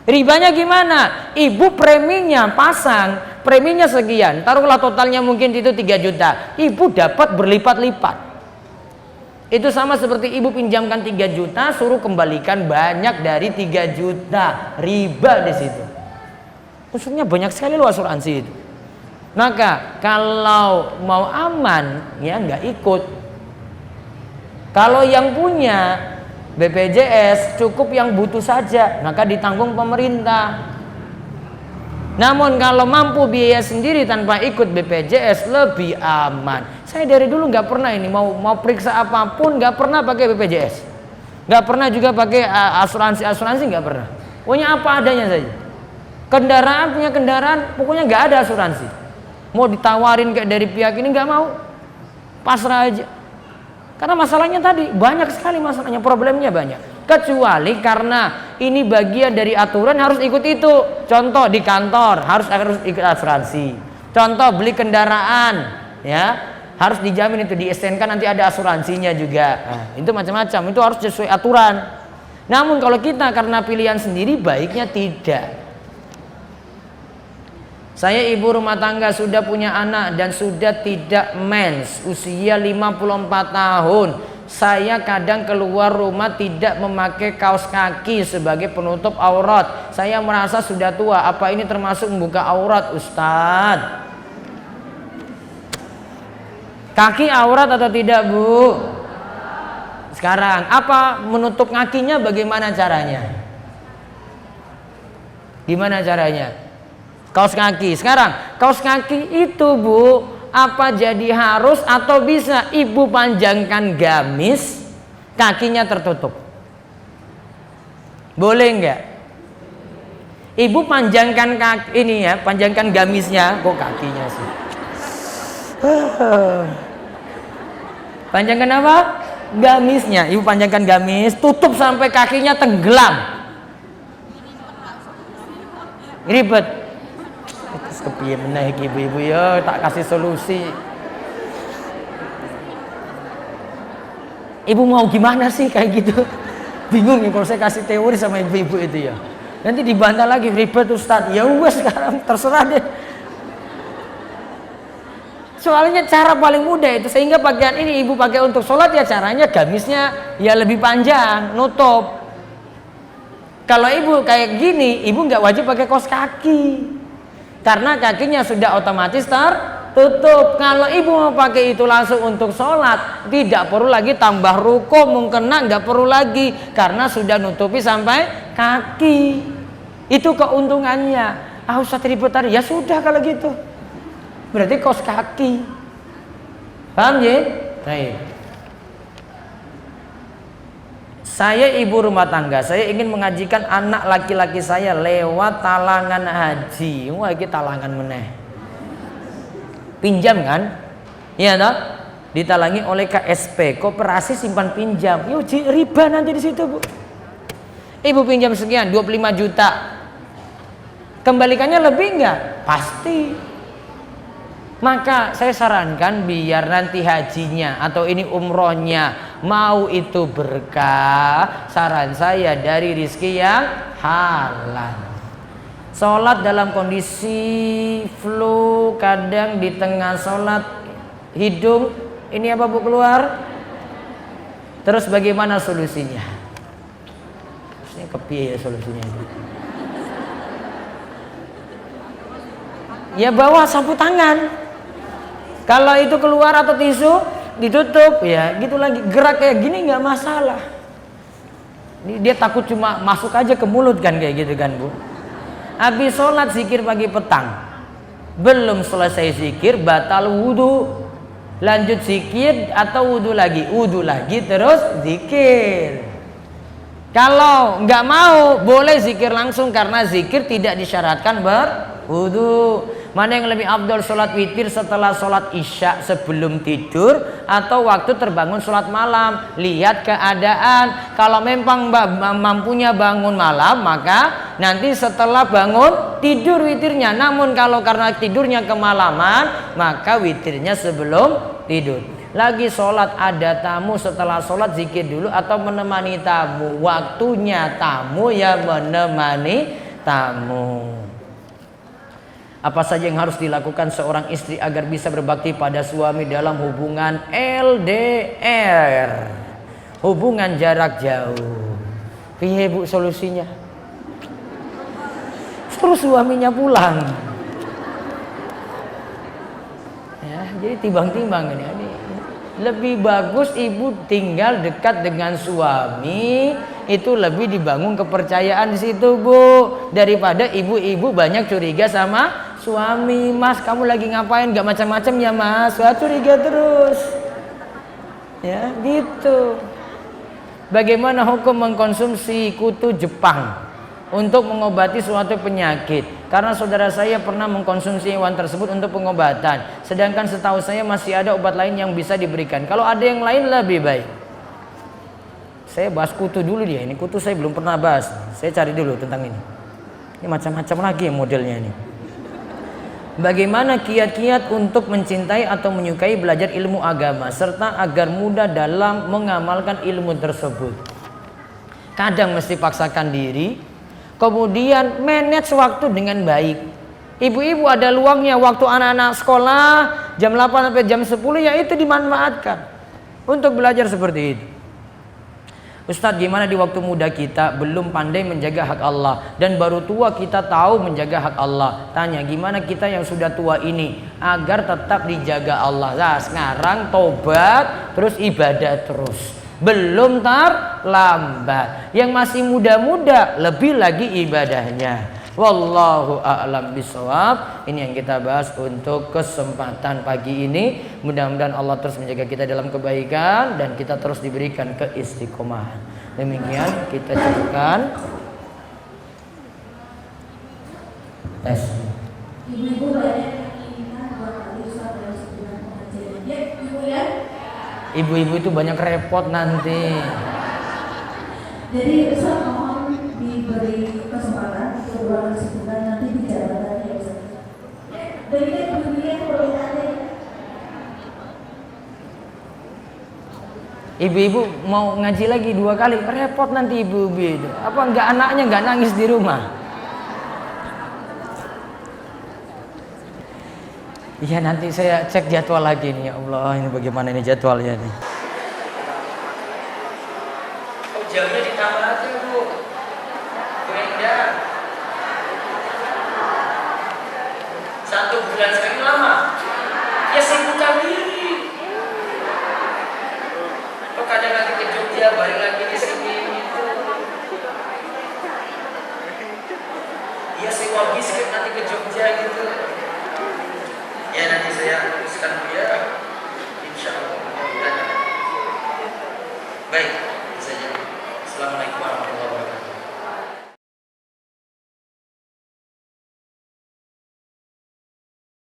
Ribanya gimana? Ibu preminya pasang, preminya sekian. Taruhlah totalnya mungkin itu 3 juta. Ibu dapat berlipat-lipat. Itu sama seperti ibu pinjamkan 3 juta, suruh kembalikan banyak dari 3 juta. Riba di situ. Unsurnya banyak sekali loh asuransi itu. Maka kalau mau aman ya nggak ikut. Kalau yang punya BPJS cukup yang butuh saja, maka ditanggung pemerintah. Namun kalau mampu biaya sendiri tanpa ikut BPJS lebih aman. Saya dari dulu nggak pernah ini mau periksa apapun nggak pernah pakai BPJS, nggak pernah juga pakai asuransi nggak pernah. Pokoknya apa adanya saja. Kendaraan punya kendaraan, pokoknya nggak ada asuransi. Mau ditawarin kayak dari pihak ini nggak mau, pasrah aja. Karena masalahnya tadi banyak sekali masalahnya, problemnya banyak. Kecuali karena ini bagian dari aturan harus ikut itu. Contoh di kantor harus ikut asuransi. Contoh beli kendaraan, ya harus dijamin itu di STNK nanti ada asuransinya juga. Nah, itu macam-macam, itu harus sesuai aturan. Namun kalau kita karena pilihan sendiri baiknya tidak. Saya ibu rumah tangga sudah punya anak dan sudah tidak mens, usia 54 tahun. Saya kadang keluar rumah tidak memakai kaos kaki sebagai penutup aurat. Saya merasa sudah tua. Apa ini termasuk membuka aurat, Ustadz? Kaki aurat atau tidak, Bu? Sekarang apa menutup kakinya bagaimana caranya? Gimana caranya? Kaos kaki. Sekarang kaos kaki itu, Bu, apa jadi harus atau bisa ibu panjangkan gamis kakinya tertutup? Boleh enggak? Ibu panjangkan kaki ini ya, panjangkan gamisnya, kok kakinya sih? Panjangkan apa? Gamisnya. Ibu panjangkan gamis, tutup sampai kakinya tenggelam. Ribet. Kepiye menaik ibu-ibu ya, tak kasih solusi. Ibu mau gimana sih kayak gitu? Bingung ya kalau saya kasih teori sama ibu-ibu itu ya. Nanti dibantah lagi, ribet Ustadz. Ya udah sekarang terserah deh. Soalnya cara paling mudah itu, sehingga pakaian ini ibu pakai untuk sholat ya caranya gamisnya ya lebih panjang, nutup. Kalau ibu kayak gini, ibu nggak wajib pakai kaos kaki. Karena kakinya sudah otomatis tertutup. Kalau ibu mau pakai itu langsung untuk sholat, tidak perlu lagi tambah ruko, mungkena nggak perlu lagi karena sudah nutupi sampai kaki. Itu keuntungannya. Ah, Ustaz ribet tadi. Ya sudah kalau gitu. Berarti kaos kaki. Paham ya? Baik. Saya ibu rumah tangga, saya ingin mengajikan anak laki-laki saya lewat talangan haji. Wah, ini talangan meneh. Pinjam kan? Iya toh? Ditalangi oleh KSP, Koperasi Simpan Pinjam. Yuk, riba nanti di situ, Bu. Ibu pinjam sekian, 25 juta. Kembalikannya lebih enggak? Pasti. Maka saya sarankan biar nanti hajinya atau ini umrohnya mau itu berkah, saran saya dari rizki yang halal. Sholat dalam kondisi flu, kadang di tengah sholat hidung ini apa, Bu, keluar. Terus bagaimana solusinya? Ini kepiye ya solusinya itu? Ya bawa sapu tangan. Kalau itu keluar atau tisu ditutup ya gitu lagi, gerak kayak gini nggak masalah. Ini dia takut cuma masuk aja ke mulut kan kayak gitu kan, Bu. Habis sholat zikir pagi petang, belum selesai zikir batal wudhu, lanjut zikir atau wudhu lagi terus zikir. Kalau nggak mau boleh zikir langsung karena zikir tidak disyaratkan berwudhu. Mana yang lebih afdal, sholat witir setelah sholat isya sebelum tidur atau waktu terbangun sholat malam? Lihat keadaan. Kalau memang mampunya bangun malam, maka nanti setelah bangun tidur witirnya. Namun kalau karena tidurnya kemalaman, maka witirnya sebelum tidur. Lagi sholat ada tamu, setelah sholat zikir dulu atau menemani tamu. Waktunya tamu ya menemani tamu. Apa saja yang harus dilakukan seorang istri agar bisa berbakti pada suami dalam hubungan LDR, hubungan jarak jauh? Piye, Bu, solusinya? Suruh suaminya pulang. Jadi timbang-timbang ini. Lebih bagus ibu tinggal dekat dengan suami, itu lebih dibangun kepercayaan di situ, Bu, daripada ibu-ibu banyak curiga sama suami. Mas, kamu lagi ngapain? Gak macam-macam ya, Mas? Wah, curiga terus. Ya, gitu. Bagaimana hukum mengkonsumsi kutu Jepang untuk mengobati suatu penyakit? Karena saudara saya pernah mengkonsumsi hewan tersebut untuk pengobatan, sedangkan setahu saya masih ada obat lain yang bisa diberikan. Kalau ada yang lain lebih baik. Saya bahas kutu dulu dia. Ini kutu saya belum pernah bahas. Saya cari dulu tentang ini. Ini macam-macam lagi modelnya ini. Bagaimana kiat-kiat untuk mencintai atau menyukai belajar ilmu agama serta agar mudah dalam mengamalkan ilmu tersebut? Kadang mesti paksakan diri, kemudian manage waktu dengan baik. Ibu-ibu ada luangnya waktu anak-anak sekolah jam 8 sampai jam 10, ya itu dimanfaatkan untuk belajar seperti itu. Ustadz, gimana di waktu muda kita belum pandai menjaga hak Allah dan baru tua kita tahu menjaga hak Allah? Tanya, gimana kita yang sudah tua ini agar tetap dijaga Allah? Nah, sekarang tobat terus ibadah terus. Belum terlambat. Yang masih muda-muda lebih lagi ibadahnya. Wallahu a'lam bishawab. Ini yang kita bahas untuk kesempatan pagi ini. Mudah-mudahan Allah terus menjaga kita dalam kebaikan dan kita terus diberikan keistiqomahan. Demikian kita cukupkan. Tes. Ibu-ibu banyak yang inginkan buat tadi Ustaz dalam sebulan pengajian. Ya, Ibu ya. Ibu-ibu itu banyak repot nanti. Jadi Ustaz mohon diberi kesempatan kedua kali sebulan nanti bicara ya Ustaz. Dari ibu-ibu yang perbedaannya. Ibu-ibu mau ngaji lagi 2 kali, repot nanti ibu-ibu itu. Apa enggak anaknya enggak nangis di rumah? Iya, nanti saya cek jadwal lagi nih. Ya Allah, ini bagaimana ini jadwalnya nih? Oh, jamnya ditambah aja, Bu. Brenda. 1 bulan sekali lama. Ya sibukkan diri. Oh, kadang lagi ke Jogja, balik lagi di sini gitu. Ya sewa biskuit nanti ke Jogja gitu. Ya nanti saya teruskan